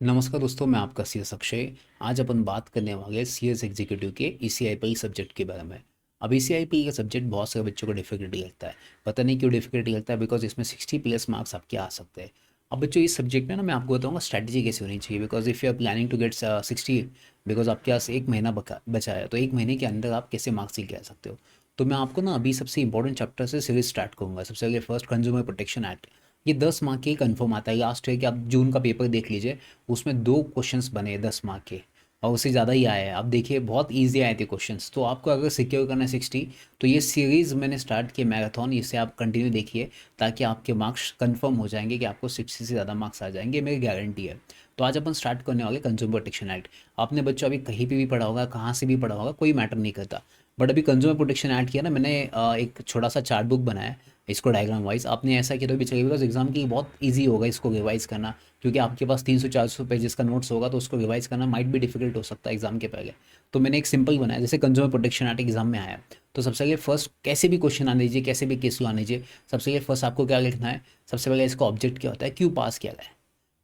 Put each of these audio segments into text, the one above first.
नमस्कार दोस्तों, मैं आपका सी एस अक्षय। आज अपन बात करने वाले सी एस एग्जीक्यूटिव के ई सी आई पी एल सब्जेक्ट के बारे में। अब ई सी आई पी एल का सब्जेक्ट बहुत सारे बच्चों को डिफिकल्टी लगता है। पता नहीं क्यों डिफिकल्टी लगता है, बिकॉज इसमें 60+ मार्क्स आपके आ सकते हैं। अब बच्चों इस सब्जेक्ट में ना मैं आपको बताऊंगा स्ट्रैटेजी कैसे होनी चाहिए, because if you are planning to get 60, because आपके पास एक महीना बचा है, तो एक महीने के अंदर आप कैसे मार्क्स लेके आ सकते हो। तो मैं आपको ना अभी सबसे इंपॉर्टेंट चैप्टर से सीरीज स्टार्ट करूँगा। सबसे पहले फर्स्ट कंज्यूमर प्रोटेक्शन एक्ट। ये 10 मार्क के कन्फर्म आता है। लास्ट ईयर के आप जून का पेपर देख लीजिए, उसमें 2 क्वेश्चंस बने 10 मार्क के, और उससे ज़्यादा ही आया है। आप देखिए बहुत ईजी आए थे क्वेश्चंस। तो आपको अगर सिक्योर करना है 60, तो ये सीरीज़ मैंने स्टार्ट किया मैराथन, इसे आप कंटिन्यू देखिए, ताकि आपके मार्क्स कंफर्म हो जाएंगे कि आपको 60 से ज़्यादा मार्क्स आ जाएंगे, मेरी गारंटी है। तो आज अपन स्टार्ट करने वाले कंज्यूमर प्रोटेक्शन एक्ट। आपने बच्चों अभी कहीं पे भी पढ़ा होगा, कहाँ से भी पढ़ा होगा, कोई मैटर नहीं करता। बट अभी कंज्यूमर प्रोटेक्शन एक्ट किया ना मैंने, एक छोटा सा चार्ट बुक बनाया है इसको डायग्राम वाइज। आपने ऐसा किया तो भी चलेगा, बिकॉज एग्जाम की बहुत इजी होगा इसको रिवाइज करना, क्योंकि आपके पास 300-400 पेजेस का नोट्स होगा, तो उसको रिवाइज करना माइट भी डिफिकल्ट हो सकता है एग्जाम के पहले। तो मैंने एक सिंपल बनाया, जैसे कंज्यूमर प्रोटेक्शन एक्ट एग्जाम में आया, तो सबसे पहले फर्स्ट कैसे भी क्वेश्चन आने दीजिए, कैसे भी केस आने दीजिए, सबसे पहले फर्स्ट आपको क्या लिखना है। सबसे पहले इसका ऑब्जेक्ट क्या होता है, क्यों पास किया गया है।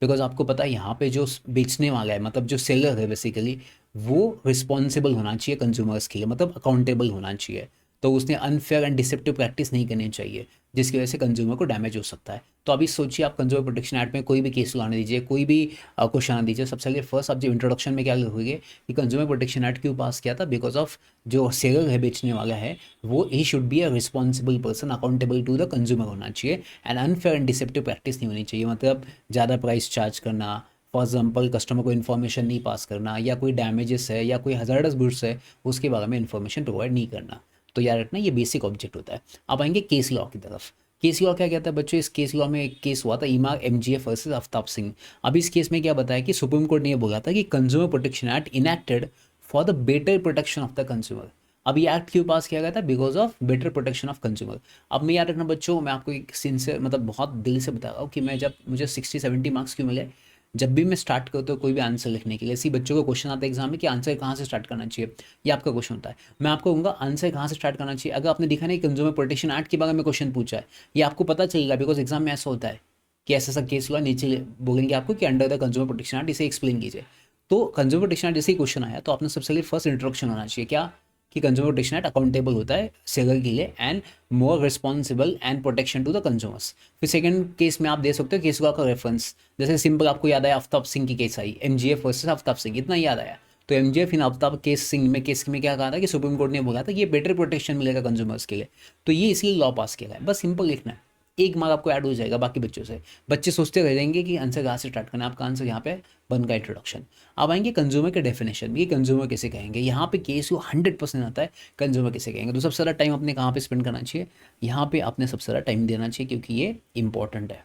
बिकॉज आपको पता है यहाँ पे जो बेचने वाला है, मतलब जो सेलर है बेसिकली, वो रिस्पॉन्सिबल होना चाहिए कंज्यूमर्स के लिए, मतलब अकाउंटेबल होना चाहिए। तो उसने अनफेयर एंड डिसेप्टिव प्रैक्टिस नहीं करनी चाहिए, जिसकी वजह से कंज्यूमर को डैमेज हो सकता है। तो अभी सोचिए, आप कंज्यूमर प्रोटेक्शन एक्ट में कोई भी केस लाने दीजिए, कोई भी क्वेश्चन आने दीजिए, सबसे पहले फर्स्ट आप जो इंट्रोडक्शन में क्या लिखोगे कि कंज्यूमर प्रोटेक्शन एक्ट क्यों पास किया था, बिकॉज ऑफ जो सेलर है, बेचने वाला है, वो ही should be a responsible person, accountable to the consumer होना चाहिए, and unfair and deceptive practice नहीं होनी चाहिए। मतलब ज़्यादा प्राइस चार्ज करना, फॉर एग्जाम्पल कस्टमर को इन्फॉर्मेशन नहीं पास करना, या कोई डैमेजेस है या कोई हजार्डस गुड्स है उसके बारे में इन्फॉर्मेशन प्रोवाइड नहीं करना। तो याद रखना, ये बेसिक ऑब्जेक्ट होता है। अब आएंगे केस लॉ की तरफ। केस लॉ क्या कहता है बच्चों, इस केस लॉ में एक केस हुआ था, ईमार एमजीएफ वर्सेस आफ्ताब सिंह। अब इस केस में क्या बताया कि सुप्रीम कोर्ट ने ये बोला था कि consumer protection act enacted for the better protection of the consumer. अब ये एक्ट क्यों पास किया गया था, because of better protection of consumer. अब मैं याद रखना बच्चों, मैं आपको एक सिंसियर मतलब बहुत दिल से बता रहा हूँ कि मैं जब मुझे 60-70 मार्क्स क्यों मिले, जब भी मैं स्टार्ट करता हूँ कोई भी आंसर लिखने के लिए, ऐसे बच्चों को क्वेश्चन आता है एग्जाम में कि आंसर कहाँ से स्टार्ट करना चाहिए, ये आपका क्वेश्चन होता है। मैं आपको कहूँगा आंसर कहाँ से स्टार्ट करना चाहिए। अगर आपने देखा नहीं कंज्यूमर प्रोटेक्शन एक्ट के बारे में क्वेश्चन पूछा है, ये आपको पता चलेगा, बिकॉज एग्जाम में ऐसा होता है कि ऐसा सा केस हुआ, नीचे बोलेंगे आपको कि under the consumer protection act, इसे एक्सप्लेन कीजिए। तो कंज्यूमर प्रोटेक्शन एक्ट जैसे ही क्वेश्चन आया, तो आपने सबसे पहले फर्स्ट इंट्रोडक्शन होना चाहिए क्या, कि कंज्यूमर प्रोटेक्शन एक्ट अकाउंटेबल होता है सेलर के लिए, and more responsible and protection to the consumers. फिर सेकंड केस में आप दे सकते हो केस लॉ का रेफरेंस। जैसे सिंपल आपको याद आया आफ्ताब सिंह की केस आई, एमजीएफ वर्सेस आफ्ताब सिंह, इतना याद आया। तो एमजीएफ इन आफ्ताब केस में क्या कहा था कि सुप्रीम कोर्ट ने बोला था कि ये बेटर प्रोटेक्शन मिलेगा कंज्यूमर्स के लिए, तो ये इसलिए लॉ पास किया है। बस सिंपल लिखना है, एक मार्क आपको ऐड हो जाएगा बाकी बच्चों से। बच्चे सोचते रह जाएंगे कि आंसर कहाँ से स्टार्ट करना है, आपका आंसर यहाँ पे बन का इंट्रोडक्शन। अब आएंगे कंज्यूमर के डेफिनेशन, ये कंज्यूमर कैसे कहेंगे, यहाँ पे केस 100% आता है कंज्यूमर कैसे कहेंगे। तो सबसे ज़्यादा टाइम अपने कहाँ पे स्पेंड करना चाहिए, यहाँ पे आपने सबसे ज़्यादा टाइम देना चाहिए, क्योंकि ये इंपॉर्टेंट है।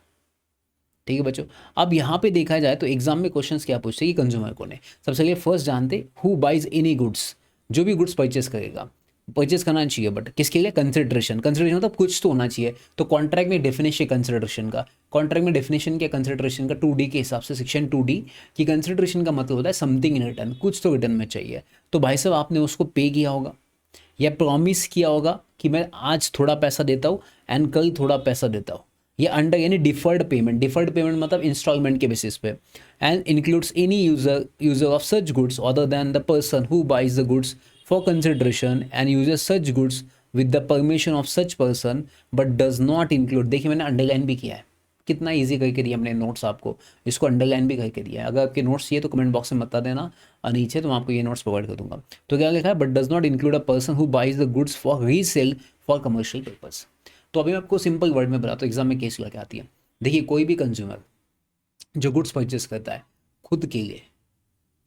ठीक है बच्चों। अब यहाँ पे देखा जाए तो एग्जाम में क्वेश्चंस क्या पूछते हैं कि कंज्यूमर कौन है। सबसे पहले फर्स्ट जानते, हु बाइज एनी गुड्स, जो भी गुड्स परचेस करेगा, परचेस करना चाहिए, बट किसके लिए, कंसिडरेशन। कंसिडरेशन मतलब कुछ तो होना चाहिए। तो कॉन्ट्रैक्ट में डेफिनेशन कंसिडरेशन का, कॉन्ट्रैक्ट में डेफिनेशन क्या कंसिडरेशन का, 2D के हिसाब से सेक्शन 2D की कंसिडरेशन का मतलब होता है समथिंग इन रिटर्न, कुछ तो रिटर्न में चाहिए। तो भाई साहब आपने उसको पे किया होगा या प्रॉमिस किया होगा कि मैं आज थोड़ा पैसा देता हूँ एंड कल थोड़ा पैसा देता हूँ, ये अंडर यानी डिफर्ड पेमेंट। डिफर्ड पेमेंट मतलब इंस्टॉलमेंट के बेसिस पे, and includes any user of such goods other than the person who buys the goods for consideration and uses such goods with the permission of such person, but does not include. देखिए मैंने underline भी किया है, कितना easy करके दिया हमने notes आपको, इसको अंडरलाइन भी करके दिया है। अगर आपके नोट्स चाहिए तो कमेंट बॉक्स में बता देना, नीचे तो मैं आपको ये नोट्स प्रोवाइड कर दूंगा। तो क्या लिखा है, but does not include a person who buys the goods for resale for commercial purpose. तो अभी मैं आपको सिंपल वर्ड में बताता हूँ एग्जाम में केस लगा आती है। देखिए कोई भी कंज्यूमर जो गुड्स परचेस करता है खुद के लिए,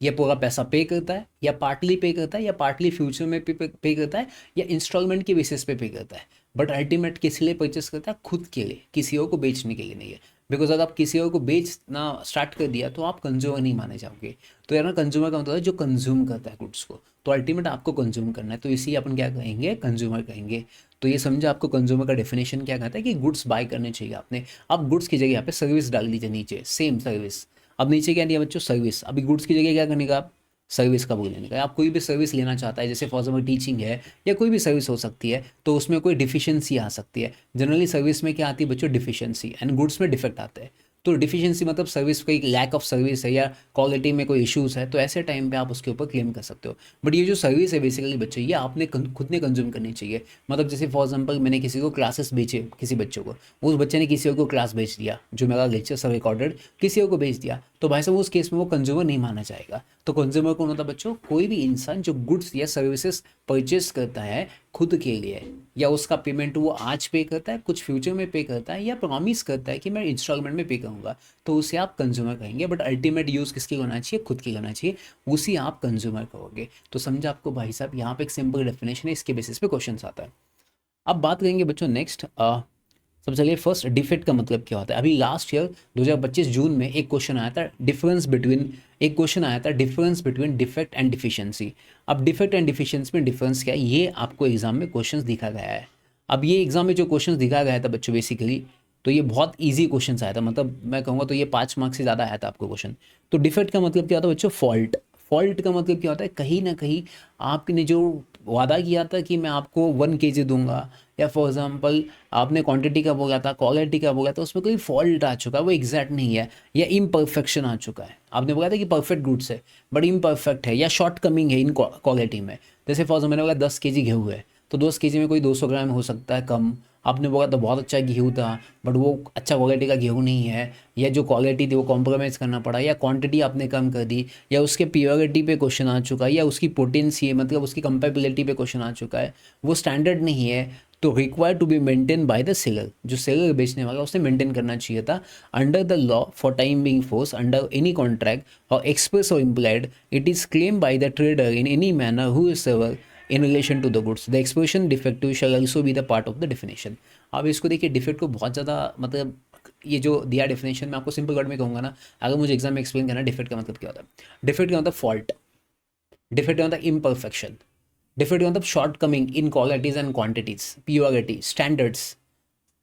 ये पूरा पैसा पे करता है या पार्टली पे करता है या पार्टली फ्यूचर में पे करता है या इंस्टॉलमेंट के बेसिस पे करता है, बट अल्टीमेट किस लिए परचेस करता है, खुद के लिए, किसी और को बेचने के लिए नहीं है। बिकॉज अगर आप किसी और को बेचना स्टार्ट कर दिया तो आप कंज्यूमर नहीं माने जाओगे। तो यार ना कंज्यूमर का मतलब है जो कंज्यूम करता है गुड्स को, तो अल्टीमेट आपको कंज्यूम करना है, तो इसी अपन क्या कहेंगे, कंज्यूमर कहेंगे। तो ये समझा आपको कंज्यूमर का डेफिनेशन क्या कहता है कि गुड्स बाय करने चाहिए आपने। अब गुड्स की जगह यहाँ पे सर्विस डाल दीजिए नीचे, सेम सर्विस। अब नीचे क्या दिया बच्चों, सर्विस। अभी गुड्स की जगह क्या करने का, आप सर्विस का बोल लेने का। आप कोई भी सर्विस लेना चाहता है, जैसे फॉर एग्जाम्पल टीचिंग है या कोई भी सर्विस हो सकती है, तो उसमें कोई डिफिशियंसी आ सकती है। जनरली सर्विस में क्या आती है बच्चों, डिफिशियंसी, एंड गुड्स में डिफेक्ट आता है। तो डिफिशियंसी मतलब सर्विस का एक लैक ऑफ सर्विस है या क्वालिटी में कोई इश्यूज़ है, तो ऐसे टाइम पे आप उसके ऊपर क्लेम कर सकते हो। बट ये जो सर्विस है बेसिकली बच्चों, ये आपने खुद ने कंज्यूम करनी चाहिए। मतलब जैसे फॉर एग्जांपल मैंने किसी को क्लासेस बेचे किसी बच्चों को, उस बच्चे ने किसी और को क्लास बेच दिया, जो मेरा लेक्चर सब रिकॉर्डेड किसी और को बेच दिया, तो भाई साहब उस केस में वो कंज्यूमर नहीं माना जाएगा। तो कंज्यूमर कौन होता है बच्चों? कोई भी इंसान जो गुड्स या सर्विसेज परचेस करता है खुद के लिए, या उसका पेमेंट वो आज पे करता है, कुछ फ्यूचर में पे करता है, या प्रॉमिस करता है कि मैं इंस्टॉलमेंट में पे करूँगा, तो उसे आप कंज्यूमर कहेंगे। बट अल्टीमेट यूज़ किसकी होना चाहिए? खुद की होना चाहिए, उसी आप कंज्यूमर कहोगे। तो समझा आपको भाई साहब, यहाँ पे एक सिंपल डेफिनेशन है, इसके बेसिस पे क्वेश्चन आता है। अब बात करेंगे बच्चों नेक्स्ट, सबसे चलिए फर्स्ट डिफेक्ट का मतलब क्या होता है। अभी लास्ट ईयर 2025 जून में एक क्वेश्चन आया था difference between defect and deficiency. अब डिफेक्ट एंड डिफिशियंसी में डिफरेंस क्या है, ये आपको एग्जाम में क्वेश्चंस दिखा गया है। अब ये एग्जाम में जो क्वेश्चंस दिखा गया था बच्चों बेसिकली, तो ये बहुत ईजी क्वेश्चन आया था, मतलब मैं कहूँगा तो ये 5 मार्क्स से ज़्यादा आया था आपको क्वेश्चन। तो डिफेक्ट का मतलब क्या होता है बच्चों? फॉल्ट। फॉल्ट का मतलब क्या होता है? कहीं ना कहीं आपने जो वादा किया था कि मैं आपको 1 kg दूंगा, या फॉर एग्जांपल आपने क्वांटिटी का बोला था, क्वालिटी का बोला था, उसमें कोई फॉल्ट आ चुका है, वो एग्जैक्ट नहीं है, या इम्परफेक्शन आ चुका है। आपने बोला था कि परफेक्ट गुड्स है बट इम्परफेक्ट है, या शॉर्ट कमिंग है इन क्वालिटी में। जैसे फॉर एग्जाम्पल मैंने बोला 10 kg गेहूँ है, तो 10 kg में कोई 200 ग्राम हो सकता है कम। आपने बोला तो बहुत अच्छा गेहूँ था बट वो अच्छा क्वालिटी का गेहूँ नहीं है, या जो क्वालिटी थी वो कॉम्प्रोमाइज़ करना पड़ा, या क्वांटिटी आपने कम कर दी, या उसके प्योरिटी पे क्वेश्चन आ चुका है, या उसकी पोटेंसी मतलब उसकी कंपेबिलिटी पे क्वेश्चन आ चुका है, वो स्टैंडर्ड नहीं है, तो require to be maintain by the seller. जो सेलर बेचने वाला उसने मेंटेन करना चाहिए था। Under the law for time being force under any contract और एक्सप्रेस और implied, it is claim by the trader in any manner who is sever in relation to the goods, the expression defective shall also be the part of the definition. अब इसको देखिए, defect को बहुत ज़्यादा मतलब ये जो दिया डेफिनेशन में, आपको सिंपल वर्ड में कहूँगा ना, अगर मुझे एग्जाम में एक्सप्लेन करना डिफेक्ट का मतलब क्या होता है। डिफेक्ट का मतलब फॉल्ट, डिफेक्ट का मतलब इम्परफेक्शन, डिफेक्ट का मतलब short coming in qualities and quantities, purity, standards.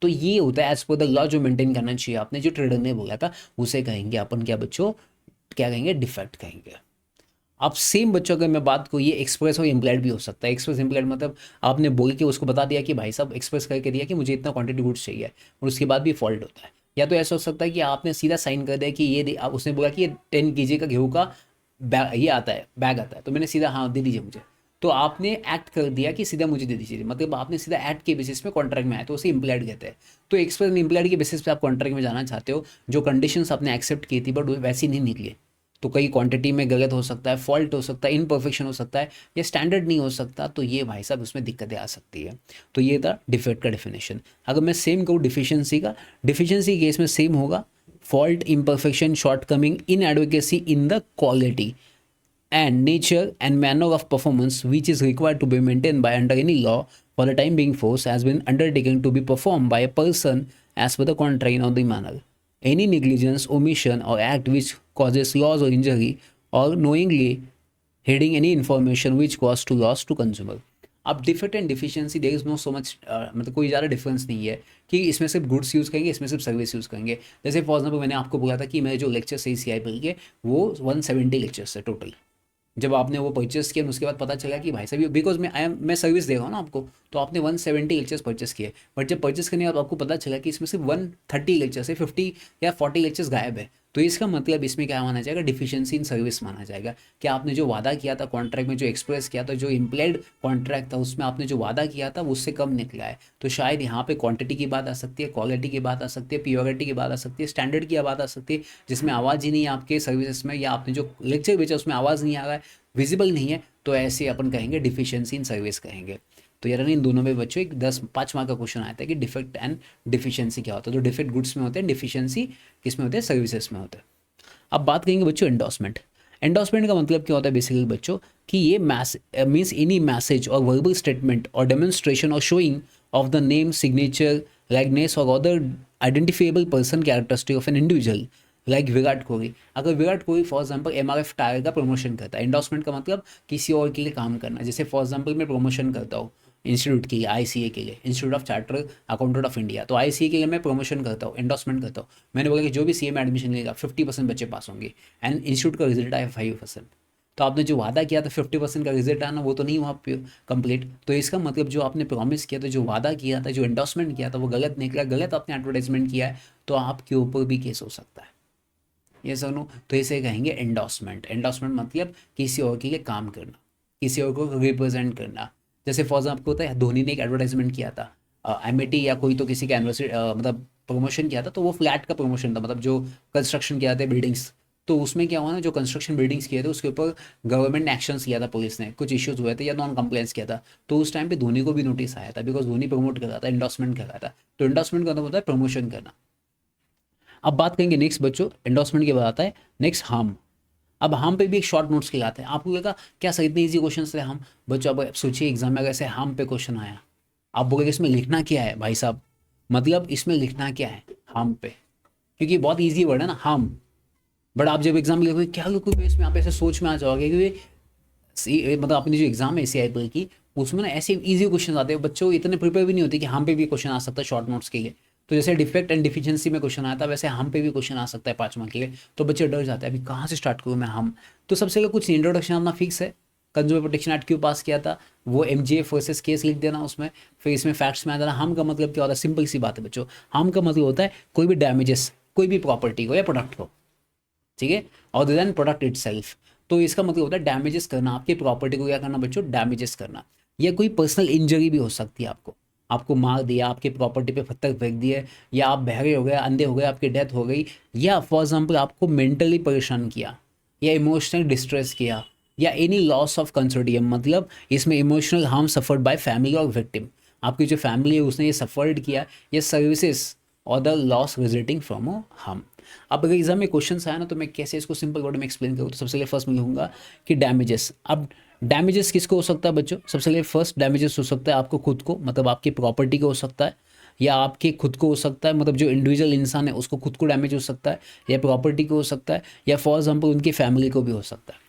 तो ये होता है एज पर द लॉ जो मेंटेन करना चाहिए आपने, जो ट्रेडर ने बोला था, उसे कहेंगे अपन क्या बच्चों, क्या कहेंगे? डिफेक्ट कहेंगे। अब सेम बच्चों अगर मैं बात को, ये एक्सप्रेस और इम्प्लाइड भी हो सकता है। एक्सप्रेस इम्प्लाइड मतलब आपने बोल के उसको बता दिया कि भाई साहब एक्सप्रेस करके दिया कि मुझे इतना क्वांटिटी गुड्स चाहिए, और उसके बाद भी फॉल्ट होता है। या तो ऐसा हो सकता है कि आपने सीधा साइन कर दिया कि उसने बोला कि ये 10 kg का गेहूँ का ये आता है, बैग आता है, तो मैंने सीधा हाँ दे दीजिए मुझे, तो आपने एक्ट कर दिया कि सीधा मुझे दे दीजिए, मतलब आपने सीधा एक्ट के बेसिस पे कॉन्ट्रैक्ट में आया, तो उसे इम्प्लाइड कहते हैं। तो एक्सप्रेस इम्प्लाइड के बेसिस पे आप कॉन्ट्रैक्ट में जाना चाहते हो, जो कंडीशंस आपने एक्सेप्ट की थी बट वैसी नहीं निकली, तो कई क्वांटिटी में गलत हो सकता है, फॉल्ट हो सकता है, इनपरफेक्शन हो सकता है, या स्टैंडर्ड नहीं हो सकता, तो ये भाई साहब उसमें दिक्कतें आ सकती है। तो ये था डिफेक्ट का डेफिनेशन। अगर मैं सेम कहूँ डिफिशियंसी का, डिफिशियंसी केस में सेम होगा, fault, imperfection, short coming, in advocacy in the quality and nature and manner of performance which is required to be maintained by under any law for the time being force has been undertaken to be performed by a person as per the contract or the manner. Any negligence, omission or act which causes loss or injury or knowingly hiding any information which cause to loss to consumer. अब defect and deficiency there is no so much, मतलब कोई ज़्यादा difference नहीं है कि इसमें सिर्फ goods use करेंगे, इसमें सिर्फ सर्विस यूज़ करेंगे। जैसे फॉर एग्जाम्पल मैंने आपको बोला था कि मेरे जो लेक्चर CCI के वो 170 लेक्चर्स है टोटल। जब आपने वो परचेस किया उसके बाद पता चला कि भाई साहब बिकॉज मैं सर्विस दे रहा हूँ ना आपको, तो आपने 170 लेक्चर्स परचेस किए, बट जब परचेस करने के बाद आपको पता चला कि इसमें सिर्फ 130 लेक्चर्स है, 50 या 40 लेक्चर्स गायब है, तो इसका मतलब इसमें क्या माना जाएगा? डिफिशियंसी इन सर्विस माना जाएगा। कि आपने जो वादा किया था कॉन्ट्रैक्ट में, जो एक्सप्रेस किया था, जो इम्प्लाइड कॉन्ट्रैक्ट था उसमें आपने जो वादा किया था वो उससे कम निकला है, तो शायद यहाँ पे क्वांटिटी की बात आ सकती है, क्वालिटी की बात आ सकती है, प्योरिटी की बात आ सकती है, स्टैंडर्ड की बात आ सकती है, जिसमें आवाज़ ही नहीं है आपके सर्विसेज में, या आपने जो लेक्चर बेचा उसमें आवाज़ नहीं आ रहा है, विजिबल नहीं है, तो ऐसे अपन कहेंगे डिफिशियंसी इन सर्विस कहेंगे। तो यार इन दोनों में बच्चों एक 5 मार्क का क्वेश्चन आता है कि डिफेक्ट एंड डिफिशियंसी क्या होता है। तो डिफेक्ट गुड्स में होते हैं, डिफिशियंसी किस में होते हैं? सर्विसेज में होते हैं। अब बात करेंगे बच्चों एंडोर्समेंट। एंडोर्समेंट का मतलब क्या होता है बेसिकली बच्चों, कि ये मीन्स एनी मैसेज और वर्बल स्टेटमेंट और डेमोन्स्ट्रेशन और showing of the name, signature, likeness और other identifiable person characteristic of an individual like Virat Kohli. अगर Virat Kohli for example MRF tyre का प्रमोशन करता है, एंडोर्समेंट का मतलब किसी और के लिए काम करना। जैसे फॉर एग्जांपल मैं प्रमोशन करता हूँ इंस्टीट्यूट के लिए, ICA के लिए, institute of charter accountant of India, तो ICA के लिए मैं प्रमोशन करता हूँ, एंडोर्समेंट करता हूँ। मैंने बोला कि जो भी CA में एडमिशन लेगा 50% बच्चे पास होंगे, एंड इंस्टीट्यूट का रिजल्ट आया 5%। तो आपने जो वादा किया था 50% का रिजल्ट आना, वो तो नहीं हुआ कंप्लीट, तो इसका मतलब जो आपने प्रॉमिस किया था, जो वादा किया था, जो एंडोर्समेंट किया था, वो गलत निकला, गलत आपने एडवर्टाइजमेंट किया है, तो आपके ऊपर भी केस हो सकता है। ये सुनो, तो इसे कहेंगे एंडोर्समेंट। एंडोर्समेंट मतलब किसी और के लिए काम करना, किसी और को रिप्रेजेंट करना। जैसे फॉर एग्जाम्पल आपको होता है, धोनी ने एक एडवर्टाइजमेंट किया था एमिटी या कोई तो किसी का एनिवर्सरी मतलब प्रमोशन किया था, तो वो फ्लैट का प्रमोशन था, मतलब जो कंस्ट्रक्शन किया था बिल्डिंग्स। तो उसमें क्या हुआ ना, जो कंस्ट्रक्शन बिल्डिंग्स किए थे उसके ऊपर गवर्नमेंट ने एक्शंस किया था, पुलिस ने कुछ इश्यूज हुए थे या नॉन कंप्लायंस किया था। तो उस टाइम पे धोनी को भी नोटिस आया था, बिकॉज धोनी प्रमोट कर रहा था, एंडोर्समेंट कर रहा था। तो एंडोर्समेंट करना होता है प्रमोशन करना। अब बात करेंगे नेक्स्ट बच्चों, एंडोर्समेंट के बाद आता है नेक्स्ट हार्म। अब हार्म पे भी एक शॉर्ट नोट्स के आते हैं। आपको लगा क्या सर इतने ईजी क्वेश्चन थे हम? बच्चों अब सोचिए एग्जाम में अगर ऐसे हार्म पे क्वेश्चन आया, आप बोलेंगे इसमें लिखना क्या है भाई साहब, मतलब इसमें लिखना क्या है हार्म पे, क्योंकि बहुत ईजी वर्ड है ना हार्म। बट आप जब एग्जाम लिखोगे क्या लिखोगे इसमें, आप ऐसे सोच में आ जाओगे कि मतलब अपनी जो एग्जाम है CIPL की, उसमें ना ऐसे इजी क्वेश्चन आते हैं, बच्चों इतने प्रिपेयर भी नहीं होते कि हम पे भी क्वेश्चन आ सकता है शॉर्ट नोट्स के लिए। तो जैसे डिफेक्ट एंड डिफिशिएंसी में क्वेश्चन आता है, वैसे हम पे भी क्वेश्चन आ सकता है 5 मार्क के लिए। तो बच्चे डर जाते हैं अभी कहाँ से स्टार्ट करूँ मैं हम। तो सबसे पहले कुछ इंट्रोडक्शन अपना फिक्स है, कंज्यूमर प्रोटेक्शन एक्ट क्यों पास किया था, वो MGF वर्सेस केस लिख देना उसमें। फिर इसमें फैक्ट्स में आ जाना। हम का मतलब क्या होता है, सिंपल सी बात है बच्चों, हम का मतलब होता है कोई भी डैमेजेस कोई भी प्रॉपर्टी को या प्रोडक्ट को, ठीक है, और देन प्रोडक्ट इटसेल्फ। तो इसका मतलब होता है डैमेजेस करना, आपकी प्रॉपर्टी को क्या करना बच्चों, डैमेजेस करना। या कोई पर्सनल इंजरी भी हो सकती है, आपको आपको मार दिया, आपकी प्रॉपर्टी पे पत्थर फेंक दिए, या आप बहरे हो गए, अंधे हो गए, आपकी डेथ हो गई, या फॉर एग्जाम्पल आपको मेंटली परेशान किया या इमोशनल डिस्ट्रेस किया, या एनी लॉस ऑफ कंसोर्टियम, मतलब इसमें emotional harm suffered by family और विक्टिम, आपकी जो फैमिली है उसने ये सफर्ड किया, या सर्विसेज और the loss resulting from harm. अब अगर एग्जाम में क्वेश्चन आया ना, तो मैं कैसे इसको सिंपल वर्ड में एक्सप्लेन करूँ, तो सबसे पहले फर्स्ट मैं लिखूंगा कि डैमेजेस। अब डैमेजेस किसको हो सकता है बच्चों, सबसे पहले फर्स्ट डैमेजेस हो सकता है आपको खुद को, मतलब आपकी प्रॉपर्टी को हो सकता है, या आपके खुद को हो सकता है, मतलब जो इंडिविजुअल इंसान है उसको खुद को डैमेज हो सकता है, या प्रॉपर्टी को हो सकता है, या फॉर एग्जाम्पल उनकी फैमिली को भी हो सकता है।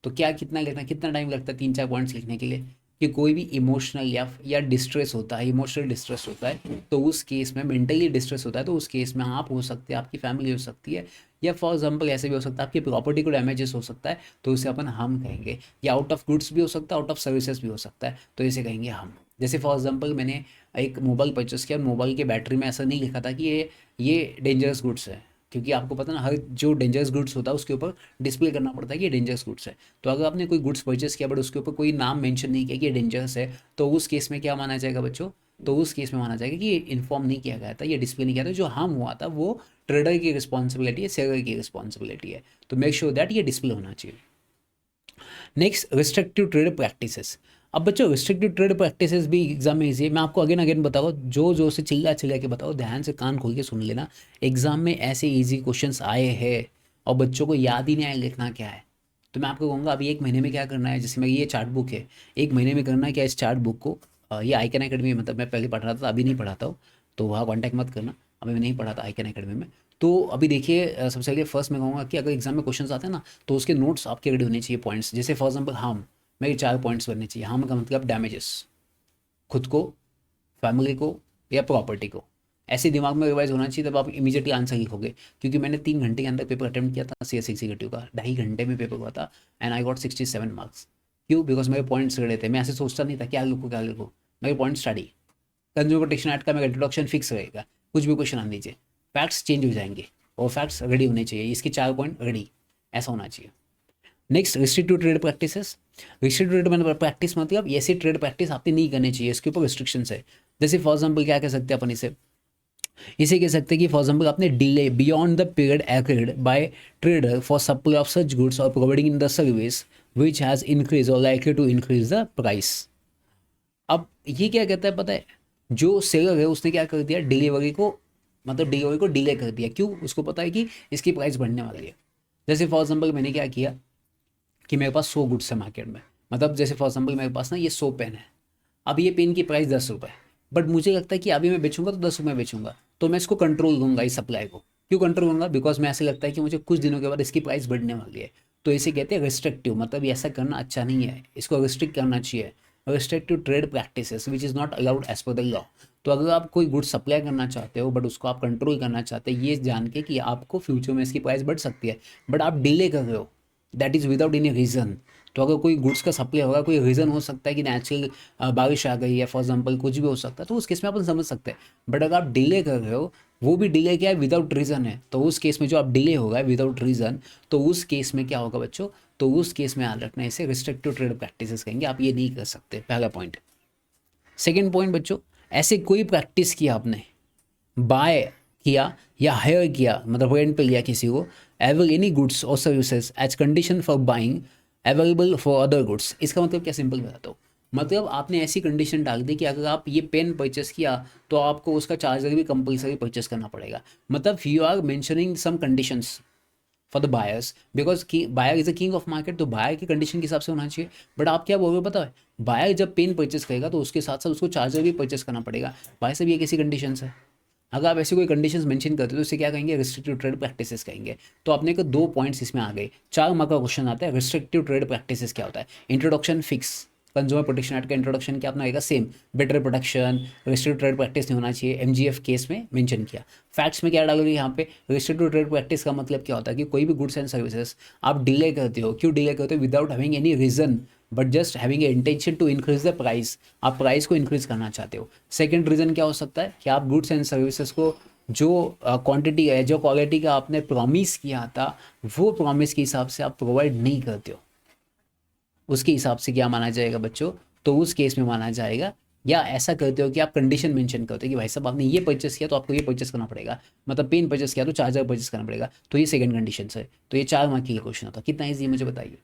तो क्या कितना लिखना, कितना टाइम लगता है 3-4 पॉइंट्स लिखने के लिए, कि कोई भी इमोशनल या डिस्ट्रेस होता है, इमोशनल डिस्ट्रेस होता है, तो उस केस में मेंटली डिस्ट्रेस होता है, तो उस केस में आप हो सकते हैं, आपकी फैमिली हो सकती है, या फॉर एग्जांपल ऐसे भी हो सकता है आपकी प्रॉपर्टी को डैमेजेस हो सकता है, तो उसे अपन हम कहेंगे, या आउट ऑफ गुड्स भी हो सकता है, आउट ऑफ सर्विसेज भी हो सकता है, तो इसे कहेंगे हम। जैसे फॉर एग्जांपल मैंने एक मोबाइल परचेस किया, मोबाइल के बैटरी में ऐसा नहीं लिखा था कि ये डेंजरस गुड्स है, क्योंकि आपको पता ना हर जो डेंजरस गुड्स होता है उसके ऊपर डिस्प्ले करना पड़ता है कि ये डेंजरस गुड्स है। तो अगर आपने कोई गुड्स परचेस किया बट उसके ऊपर कोई नाम मेंशन नहीं किया कि ये डेंजरस है, तो उस केस में क्या माना जाएगा बच्चों, तो उस केस में माना जाएगा कि ये इन्फॉर्म नहीं किया गया था, ये डिस्प्ले नहीं किया था, जो हार्म हुआ था वो ट्रेडर की रिस्पॉन्सिबिलिटी है, सेलर की रिस्पॉन्सिबिलिटी है। तो मेक श्योर दैट ये डिस्प्ले होना चाहिए। Next restrictive trade practices. अब बच्चों रिस्ट्रिक्टिव ट्रेड प्रैक्टिसेस भी एग्जाम में इजी है, मैं आपको अगेन अगेन बताऊँ, जो जो से चिल्ला चिल्ला के बताओ, ध्यान से कान खोल के सुन लेना। एग्जाम में ऐसे इजी क्वेश्चंस आए हैं और बच्चों को याद ही नहीं आया लिखना क्या है। तो मैं आपको कहूँगा अभी 1 महीने में क्या करना है, जैसे मैं ये चार्ट बुक है, 1 महीने में करना है क्या, इस चार्ट बुक को ये आईकन अकेडमी, मतलब मैं पहले पढ़ रहा था, अभी नहीं पढ़ाता हूँ, तो वहाँ कॉन्टैक्ट मत करना, अभी मैं नहीं पढ़ाता आईकन अकेडमी में। तो अभी देखिए सबसे पहले फर्स्ट मैं कहूँगा कि अगर एग्जाम में क्वेश्चन आते हैं ना, तो उसके नोट्स आपके रेडी होने चाहिए, पॉइंट्स। जैसे फॉर एग्जाम्पल हार्म, मेरे 4 पॉइंट्स बनने चाहिए। हार्म का मतलब डैमेजेस, खुद को, फैमिली को, या प्रॉपर्टी को। ऐसे दिमाग में रिवाइज होना चाहिए, तब आप इमीडिएटली आंसर लिखोगे। क्योंकि मैंने 3 घंटे के अंदर पेपर अटेम्प्ट किया था CS एग्जीक्यूटिव का, 2.5 घंटे में पेपर हुआ था, एंड आई गॉट 67 मार्क्स। क्यों? बिकॉज मेरे पॉइंट्स रहे थे, मैं ऐसे सोचता नहीं था क्या लिखूँ क्या लिखूँ, मेरे point study. Consumer protection act का मेरा इंट्रोडक्शन फिक्स रहेगा, कुछ भी क्वेश्चन आने दीजिए, फैक्ट्स चेंज हो जाएंगे और फैक्ट्स रेडी होने चाहिए, इसके 4 पॉइंट रेडी, ऐसा होना चाहिए। Next restrictive trade practices. Restrictive trade मतलब प्रैक्टिस, मतलब ऐसी ट्रेड प्रैक्टिस आपने नहीं करनी चाहिए, इसके ऊपर रिस्ट्रिक्शंस है। जैसे फॉर एग्जांपल क्या कह सकते हैं अपन इसे कह सकते हैं कि फॉर एग्जांपल आपने delay beyond the period agreed by trader for supply of such goods और providing in the service which has increase और likely to increase the price. अब ये क्या कहता है पता है, जो सेलर है उसने क्या कर दिया, डिलीवरी को, मतलब डिलीवरी को डिले कर दिया। क्यों? उसको पता है कि इसकी प्राइस बढ़ने वाली है। जैसे फॉर एग्जांपल मैंने क्या किया कि मेरे पास 100 गुड्स है मार्केट में, मतलब जैसे फॉर एग्जांपल मेरे पास ना ये 100 पेन है, अब ये पेन की प्राइस 10 रुपये, बट मुझे लगता है कि अभी मैं बेचूंगा तो 10 रुपये बेचूंगा, तो मैं इसको कंट्रोल दूंगा इस सप्लाई को। क्यों कंट्रोल दूंगा? बिकॉज मैं ऐसे लगता है कि मुझे कुछ दिनों के बाद इसकी प्राइस बढ़ने वाली है। तो इसे कहते हैं रिस्ट्रिक्टिव, मतलब ये ऐसा करना अच्छा नहीं है, इसको रिस्ट्रिक्ट करना चाहिए। Restrictive trade practices which is not allowed as per the law. तो अगर आप कोई गुड सप्लाई करना चाहते हो बट उसको आप कंट्रोल करना चाहते हैं, ये जान के कि आपको फ्यूचर में इसकी प्राइस बढ़ सकती है, बट आप डिले कर रहे हो, that is without any reason. तो अगर कोई गुड्स का सप्लाई होगा, कोई रीज़न हो सकता है कि नेचुरल बारिश आ गई है, फॉर एग्जांपल कुछ भी हो सकता है, तो उस केस में अपन समझ सकते हैं। बट अगर आप डिले कर रहे हो वो भी डिले क्या है, विदाउट रीज़न है। तो उस केस में जो आप डिले होगा विदाउट रीज़न, तो उस केस में क्या होगा बच्चों, तो उस केस में याद रखना इसे रिस्ट्रिक्टिव ट्रेड प्रैक्टिसेस कहेंगे, आप ये नहीं कर सकते, पहला पॉइंट। सेकेंड पॉइंट बच्चों, ऐसे कोई प्रैक्टिस किया आपने, बाय किया या हायर किया, मतलब रेंट पे लिया किसी को, एवर एनी गुड्स और services as condition for buying available for other goods. इसका मतलब क्या, सिंपल बताता हूँ, मतलब आपने ऐसी कंडीशन डाल दी कि अगर आप ये पेन परचेस किया तो आपको उसका चार्जर भी कंपलसरी परचेस करना पड़ेगा। मतलब you are mentioning some conditions for the buyers, because buyer is the king of market, तो बायर की कंडीशन के हिसाब से होना चाहिए। बट आप क्या बोल रहे हो पता है, बायर जब पेन परचेस करेगा तो उसके साथ साथ उसको चार्जर भी परचेस करना पड़ेगा। बायर से भी ये कैसी कंडीशंस है, अगर आप ऐसी कोई कंडीशंस मेंशन करते हो तो इसे क्या कहेंगे, रिस्ट्रिक्टिव ट्रेड प्रैक्टिसेस कहेंगे। तो अपने को 2 पॉइंट्स इसमें आ गए। 4 मार्क का क्वेश्चन आता है, रिस्ट्रिक्टिव ट्रेड प्रैक्टिसेस क्या होता है। Introduction fix, consumer protection act का इंट्रोडक्शन क्या अपना आएगा, same, better protection, restrictive trade practice नहीं होना चाहिए, एमजीएफ केस में मेंशन किया। फैक्ट्स में क्या डालोगे यहाँ पे, रिस्ट्रिक्टिव ट्रेड प्रैक्टिस का मतलब क्या होता है कि कोई भी गुड्स एंड सर्विसेज आप डिले करते हो, क्यों डिले करते हो, without having any reason but just having a intention to increase the price, आप प्राइस को इंक्रीज करना चाहते हो। सेकंड रीजन क्या हो सकता है कि आप गुड्स एंड सर्विसेज को जो क्वांटिटी है, जो क्वालिटी का आपने प्रॉमिस किया था, वो प्रॉमिस के हिसाब से आप प्रोवाइड नहीं करते हो, उसके हिसाब से क्या माना जाएगा बच्चों, तो उस केस में माना जाएगा। या ऐसा करते हो कि आप कंडीशन मेंशन करते हो कि भाई साहब आपने ये परचेस किया तो आपको ये परचेस करना पड़ेगा, मतलब पेन परचेस किया तो चार्जर परचेस करना पड़ेगा, तो ये सेकंड कंडीशन है। तो ये 4 मार्क के क्वेश्चन होता है। कितना ईजी मुझे बताइए,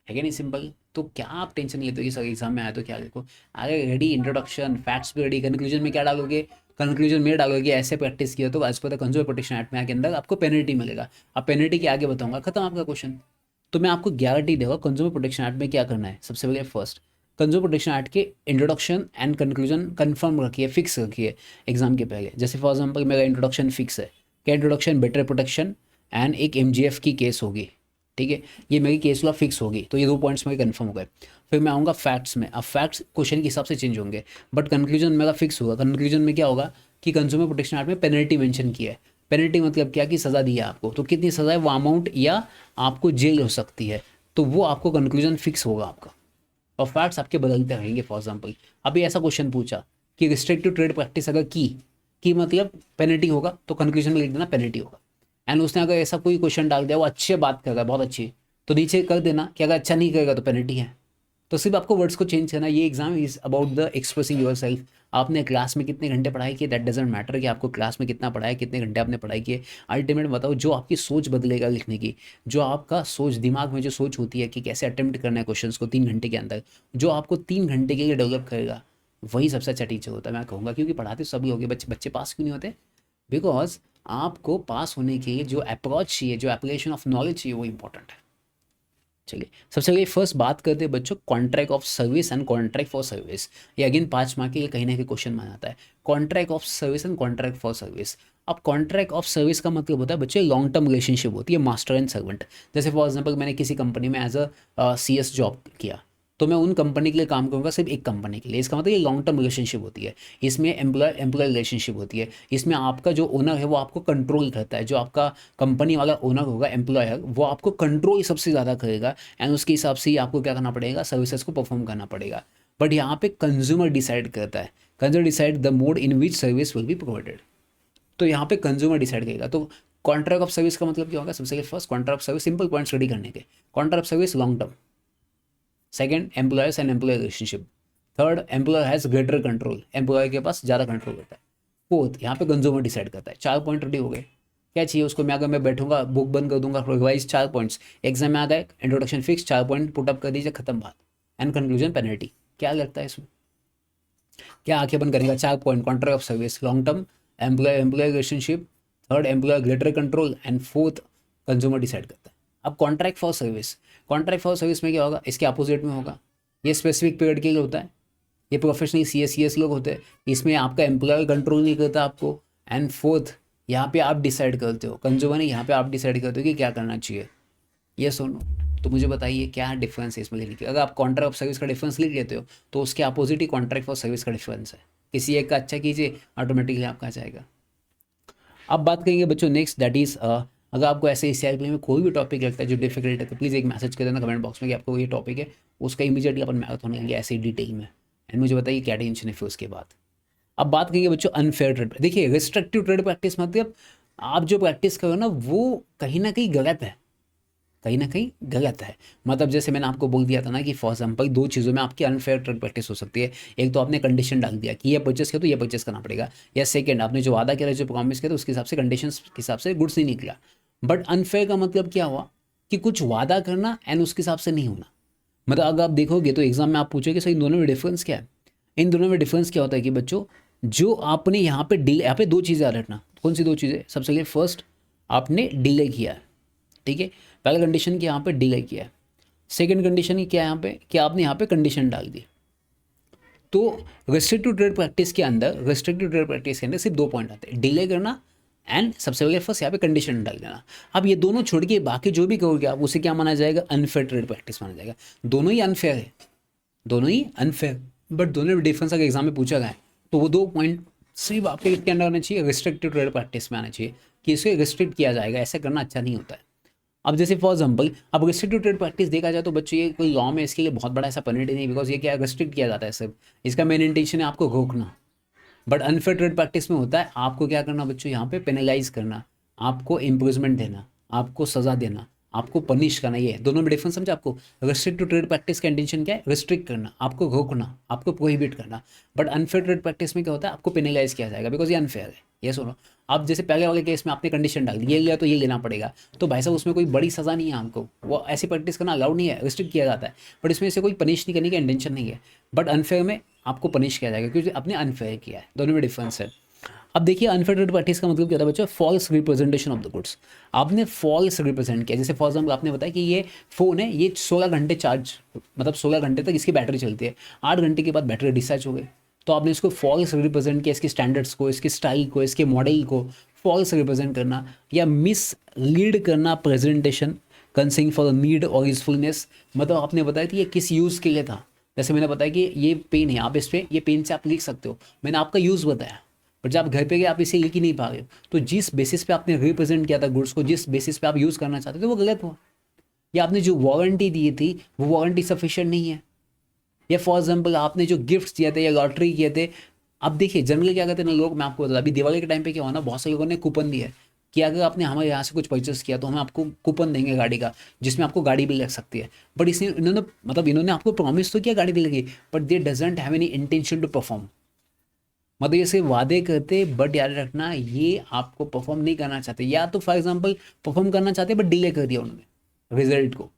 है कि नहीं सिंपल। तो क्या आप टेंशन लेते हो कि सर एग्जाम में आया तो क्या लिखो, अरे रेडी, इंट्रोडक्शन फैक्ट्स भी रेडी, कंक्लूजन में क्या डालोगे, कंक्लूजन में डालोगे ऐसे प्रैक्टिस किया तो as per the consumer protection act में आके अंदर आपको पेनल्टी मिलेगा। अब पेनल्टी के आगे बताऊंगा, खत्म आपका क्वेश्चन। तो मैं आपको गारंटी दूंगा कंज्यूमर प्रोटेक्शन एक्ट में क्या करना है। सबसे पहले फर्स्ट, कंज्यूमर प्रोटेक्शन एक्ट के इंट्रोडक्शन एंड कंक्लूजन कंफर्म रखिए, फिक्स रखिए एग्जाम के पहले। जैसे फॉर एग्जाम्पल मेरा इंट्रोडक्शन फिक्स है, क्या इंट्रोडक्शन, बेटर प्रोटेक्शन एंड एक एमजीएफ की केस होगी, ठीक है, ये मेरी केस लॉ फिक्स होगी, तो ये 2 पॉइंट्स मेरे कंफर्म हो गए। फिर मैं आऊँगा फैक्ट्स में। अब फैक्ट्स क्वेश्चन के हिसाब से चेंज होंगे, बट कंक्लूजन मेरा फिक्स होगा। कंक्लूजन में क्या होगा कि कंज्यूमर प्रोटेक्शन एक्ट में पेनल्टी मेंशन किया है। पेनल्टी मतलब क्या कि सज़ा दी है आपको, तो कितनी सज़ा है वो अमाउंट, या आपको जेल हो सकती है, तो वो आपको कंक्लूजन फिक्स होगा आपका। और फैक्ट्स आपके बदलते रहेंगे। फॉर एग्जाम्पल अभी ऐसा क्वेश्चन पूछा कि रिस्ट्रिक्टिव ट्रेड प्रैक्टिस अगर की मतलब पेनल्टी होगा, तो कंक्लूजन में लिख देना पेनल्टी होगा। एंड उसने अगर ऐसा कोई क्वेश्चन डाल दिया, वो अच्छे बात कर रहा है, बहुत अच्छी, तो नीचे कर देना कि अगर अच्छा नहीं करेगा तो पेनल्टी है। तो सिर्फ आपको वर्ड्स को चेंज करना। ये exam is about the expressing your self. आपने क्लास में कितने घंटे पढ़ाई किए, दैट डजेंट मैटर कि आपको क्लास में कितना पढ़ाया, कितने घंटे आपने पढ़ाई किए। अल्टीमेट बताओ, जो आपकी सोच बदलेगा लिखने की, जो आपका सोच, दिमाग में जो सोच होती है कि कैसे अटेम्प्ट करना है क्वेश्चंस को 3 घंटे के अंदर, जो आपको 3 घंटे के लिए डेवलप करेगा, वही सबसे अच्छा टीचर होता है मैं कहूँगा। क्योंकि पढ़ाते सभी होंगे, बच्चे पास क्यों नहीं होते, बिकॉज आपको पास होने के लिए जो अप्रोच चाहिए, जो एप्लीकेशन ऑफ नॉलेज चाहिए, वो इंपॉर्टेंट है। चलिए सबसे पहले फर्स्ट बात करते हैं बच्चों contract of service and contract for service. ये अगेन 5 मार्क के लिए कहीं ना कहीं क्वेश्चन माना जाता है, contract of service and contract for service. अब कॉन्ट्रैक्ट ऑफ सर्विस का मतलब होता है बच्चे लॉन्ग टर्म रिलेशनशिप होती है, मास्टर एंड सर्वेंट। जैसे फॉर एग्जाम्पल मैंने किसी कंपनी में एज अ CS जॉब किया, तो मैं उन कंपनी के लिए काम करूँगा, सिर्फ एक कंपनी के लिए। इसका मतलब ये लॉन्ग टर्म रिलेशनशिप होती है। इसमें एम्प्लॉय रिलेशनशिप होती है। इसमें आपका जो ओनर है वो आपको कंट्रोल करता है, जो आपका कंपनी वाला ओनर होगा, एम्प्लॉयर, वो आपको कंट्रोल सबसे ज़्यादा करेगा। एंड उसके हिसाब से ही आपको क्या करना पड़ेगा, सर्विसेज को परफॉर्म करना पड़ेगा। बट यहाँ पे कंज्यूमर डिसाइड करता है, consumer decide the mode in which service will be provided. तो यहाँ पे कंज्यूमर डिसाइड करेगा। तो कॉन्ट्रैक्ट ऑफ सर्विस का मतलब क्या होगा, सबसे first contract of service, simple points ready करने के। Contract of service long term. Second, employers and employ relationship. Third, employer has greater control, employ के पास ज़्यादा कंट्रोल होता है। फोर्थ, यहाँ पे कंज्यूमर डिसाइड करता है। 4 पॉइंट रेडी हो गए। क्या चाहिए उसको, मैं अगर मैं बैठूंगा बुक बंद कर दूंगा, रिवाइज 4 पॉइंट्स, एग्जाम में आता है introduction fix, 4 point put up कर दीजिए, खत्म बात। And conclusion penalty. क्या लगता है इसमें, क्या आंखें बंद करेगा। 4 point, contract of service, long term, employ relationship, third employ greater control, and fourth consumer decide करता है। अब contract for service, contract for service में क्या होगा, इसके अपोजिट में होगा। ये स्पेसिफिक पीरियड के लिए होता है, ये प्रोफेशनल CS लोग होते हैं, इसमें आपका एम्प्लॉय कंट्रोल नहीं करता आपको। एंड फोर्थ, यहाँ पे आप डिसाइड करते हो, कंज्यूमर नहीं, यहाँ पे आप डिसाइड करते हो कि क्या करना चाहिए। ये सुनो, तो मुझे बताइए क्या डिफरेंस है इसमें लिखने के। अगर आप कॉन्ट्रैक्ट ऑफ सर्विस का डिफरेंस लिख लेते हो तो उसके opposite he contract for service का डिफरेंस है। किसी एक का अच्छा कीजिए, ऑटोमेटिकली आपका आ जाएगा। अब बात करेंगे बच्चों नेक्स्ट, दैट इज़ अगर आपको ऐसे CIP में कोई भी टॉपिक लगता है जो डिफिकल्ट है, तो प्लीज़ एक मैसेज कर देना कमेंट बॉक्स में कि आपको ये टॉपिक है, उसका इमीडिएटली अपन मैराथन लेंगे ऐसे ही डिटेल में। एंड मुझे बताइए क्या टेंशन है फिर उसके बाद। अब बात करेंगे बच्चों अनफेयर ट्रेड। देखिए रिस्ट्रिक्टिव ट्रेड प्रैक्टिस मतलब आप जो प्रैक्टिस करो ना वो कहीं ना कहीं गलत है, कहीं ना कहीं गलत है। मतलब जैसे मैंने आपको बोल दिया था ना कि फॉर एग्जाम्पल दो चीज़ों में आपकी अनफेयर ट्रेड प्रैक्टिस हो सकती है। एक तो आपने कंडीशन डाल दिया कि ये परचेस किया तो ये परचेस करना पड़ेगा, या सेकंड आपने जो वादा किया जो प्रॉमिस किया तो उसके हिसाब से कंडीशन के हिसाब से गुड्स नहीं निकला। बट अनफेयर का मतलब क्या हुआ कि कुछ वादा करना एंड उसके हिसाब से नहीं होना। मतलब अगर आप देखोगे तो एग्जाम में आप पूछोगे सर इन दोनों में डिफरेंस क्या है। इन दोनों में डिफरेंस क्या होता है कि बच्चों जो आपने यहाँ पे डिले, यहाँ पे दो चीज़ें याद रखना। कौन सी दो चीज़ें? सबसे पहले फर्स्ट आपने डिले किया है, ठीक है, पहला कंडीशन कि यहाँ पे डिले किया है। सेकंड कंडीशन क्या है यहाँ पे कि आपने यहाँ पे कंडीशन डाल दी। तो रेस्ट्रिक्टिव ट्रेड प्रैक्टिस के अंदर सिर्फ दो पॉइंट आते हैं, डिले करना एंड सबसे पहले फर्स्ट यहाँ पे कंडीशन डाल देना। अब ये दोनों छोड़ के बाकी जो भी करोगे आप उसे क्या माना जाएगा? अनफेयर ट्रेड प्रैक्टिस माना जाएगा। दोनों ही अनफेयर है, दोनों ही अनफेयर, बट दोनों में डिफरेंस अगर एग्जाम में पूछा गया है तो वो दो पॉइंट सिर्फ आपके इसके अंदर आना चाहिए, रिस्ट्रिक्टिव ट्रेड प्रैक्टिस में आना चाहिए कि इसे रिस्ट्रिक्ट किया जाएगा, ऐसा करना अच्छा नहीं होता है। अब जैसे फॉर एग्जाम्पल अब रिस्ट्रिक्टिव ट्रेड प्रैक्टिस देखा जाए तो बच्चों ये कोई लॉ में इसके लिए बहुत बड़ा ऐसा पेनल्टी नहीं, बिकॉज ये क्या रिस्ट्रिक्ट किया जाता है सिर्फ, इसका मेन इंटेंशन है आपको रोकना। बट अनफेयर ट्रेड प्रैक्टिस में होता है आपको क्या करना बच्चों, यहाँ पे पेनलाइज करना, आपको इम्प्रूवमेंट देना, आपको सजा देना, आपको पनिश करना। ये दोनों में डिफरेंस समझा आपको? रिस्ट्रिक्ट टू ट्रेड प्रैक्टिस का इंटेंशन क्या है? रिस्ट्रिक्ट करना, आपको रोकना, आपको प्रोहिबिट करना। बट अनफेयर ट्रेड प्रैक्टिस में क्या होता है? आपको पेनलाइज किया जाएगा बिकॉज ये अनफेयर है। ये सुनो, आप जैसे पहले वाले केस में आपने कंडीशन डाल दी ये लिया तो ये लेना पड़ेगा, तो भाई साहब उसमें कोई बड़ी सज़ा नहीं है हमको, वो ऐसी प्रैक्टिस करना अलाउड नहीं है, रिस्ट्रिक्ट किया जाता है। बट इसमें से कोई पनिश नहीं करने का इंटेंशन नहीं है। बट अनफेयर में आपको पनिश किया जाएगा क्योंकि आपने अनफेयर किया है। दोनों में डिफरेंस है। अब देखिए अनफेयर ट्रेड प्रैक्टिस का मतलब क्या होता है बच्चों? False representation of the goods. आपने फॉल्स रिप्रेजेंट किया। जैसे फॉर एग्जाम्पल आपने बताया कि ये फ़ोन है, ये 16 घंटे चार्ज, मतलब 16 घंटे तक इसकी बैटरी चलती है, 8 घंटे के बाद बैटरी डिस्चार्ज हो गई। तो आपने इसको फॉल्स रिप्रेजेंट किया, इसके स्टैंडर्ड्स को, इसके स्टाइल को, इसके मॉडल को फॉल्स रिप्रेजेंट करना या मिस लीड करना प्रेजेंटेशन कंसिंग फॉर नीड और यूजफुलनेस। मतलब आपने बताया कि ये किस यूज़ के लिए था। जैसे मैंने बताया कि ये पेन है, आप इस पर ये पेन से आप लिख सकते हो, मैंने आपका यूज़ बताया, बट जब आप घर पे गए आप इसे लिख ही नहीं पा रहे हो। तो जिस बेसिस पे आपने रिप्रेजेंट किया था गुड्स को, जिस बेसिस पे आप यूज़ करना चाहते थे वो गलत हुआ। या आपने जो वारंटी दी थी वो वारंटी सफिशिएंट नहीं है। या फॉर एग्जाम्पल आपने जो गिफ्ट्स दिए थे या लॉटरी किए थे। अब देखिए जनरली क्या कहते हैं ना लोग, मैं आपको बता, अभी दिवाली के टाइम पे क्या हुआ ना, बहुत से लोगों ने कूपन दिया है कि अगर आपने हमारे यहाँ से कुछ परचेस किया तो हम आपको कूपन देंगे गाड़ी का, जिसमें आपको गाड़ी भी लग सकती है। बट इसने इन्होंने मतलब इन्होंने आपको प्रॉमिस तो किया गाड़ी दिलेगी, but they doesn't have any intention to perform. मतलब ये सिर्फ वादे करते, बट याद रखना ये आपको परफॉर्म नहीं करना चाहते, या तो फॉर एग्जांपल परफॉर्म करना चाहते बट डिले कर दिया उन्होंने रिजल्ट को।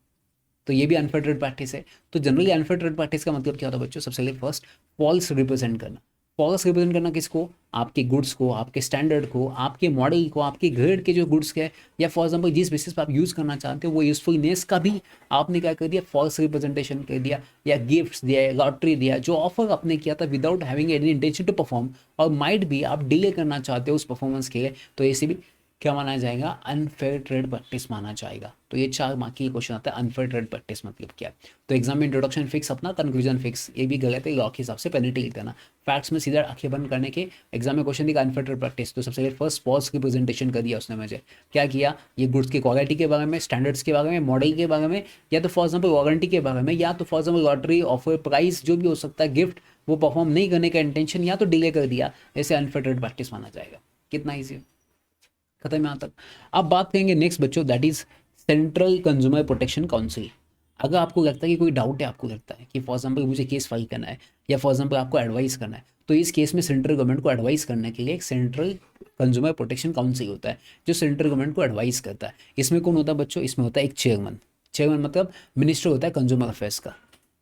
तो ये भी अनफेयर ट्रेड प्रैक्टिस है। तो जनरली अनफेयर ट्रेड प्रैक्टिस का मतलब क्या होता है बच्चों? सबसे पहले फर्स्ट फॉल्स रिप्रेजेंट करना। फॉल्स रिप्रेजेंट करना किसको? आपके गुड्स को, आपके स्टैंडर्ड को, आपके मॉडल को, आपके ग्रेड के जो गुड्स के, या फॉर एग्जांपल जिस बेसिस पर आप यूज़ करना चाहते हो वो यूजफुलनेस का भी आपने क्या कर दिया? फॉल्स रिप्रेजेंटेशन कर दिया, या गिफ्ट्स दिया, लॉटरी दिया, जो ऑफर आपने किया था without having any intention to perform, और माइट भी आप डिले करना चाहते हो उस परफॉर्मेंस के लिए, तो ऐसे भी क्या माना जाएगा? अनफेयर ट्रेड प्रैक्टिस माना जाएगा। तो ये 4 मार्क की क्वेश्चन आता है अनफेयर ट्रेड प्रैक्टिस मतलब क्या है। तो एग्जाम में इंट्रोडक्शन फिक्स अपना, कंक्लूजन फिक्स, ये भी गलत है, लॉ के हिसाब से पेनल्टी लिख देना। फैक्ट्स में सीधा आंखें बंद करने के एग्जाम में क्वेश्चन दिखा अनफेयर ट्रेड प्रैक्टिस, तो सबसे पहले फर्स्ट फॉल्स की प्रेजेंटेशन कर दिया उसने मुझे। क्या किया? ये गुड्स की क्वालिटी के बारे में, स्टैंडर्ड्स के बारे में, मॉडल के बारे में, या तो फॉर एग्जाम्पल वारंटी के बारे में, या तो for example lottery offer price जो भी हो सकता है गिफ्ट, वो परफॉर्म नहीं करने का इंटेंशन या तो डिले कर दिया, ऐसे अनफेयर ट्रेड प्रैक्टिस माना जाएगा। कितना ईजी है, खत्म यहाँ तक। अब बात करेंगे नेक्स्ट बच्चों, that is central consumer protection council. अगर आपको लगता है कि कोई डाउट है, आपको लगता है कि फॉर एग्जांपल मुझे केस फाइल करना है, या फॉर एग्जांपल आपको एडवाइस करना है, तो इस केस में सेंट्रल गवर्नमेंट को एडवाइस करने के लिए एक सेंट्रल कंज्यूमर प्रोटेक्शन काउंसिल होता है जो सेंट्रल गवर्नमेंट को एडवाइस करता है। इसमें कौन होता है बच्चों? इसमें होता है एक चेयरमैन। चेयरमैन मतलब मिनिस्टर होता है कंज्यूमर अफेयर्स का।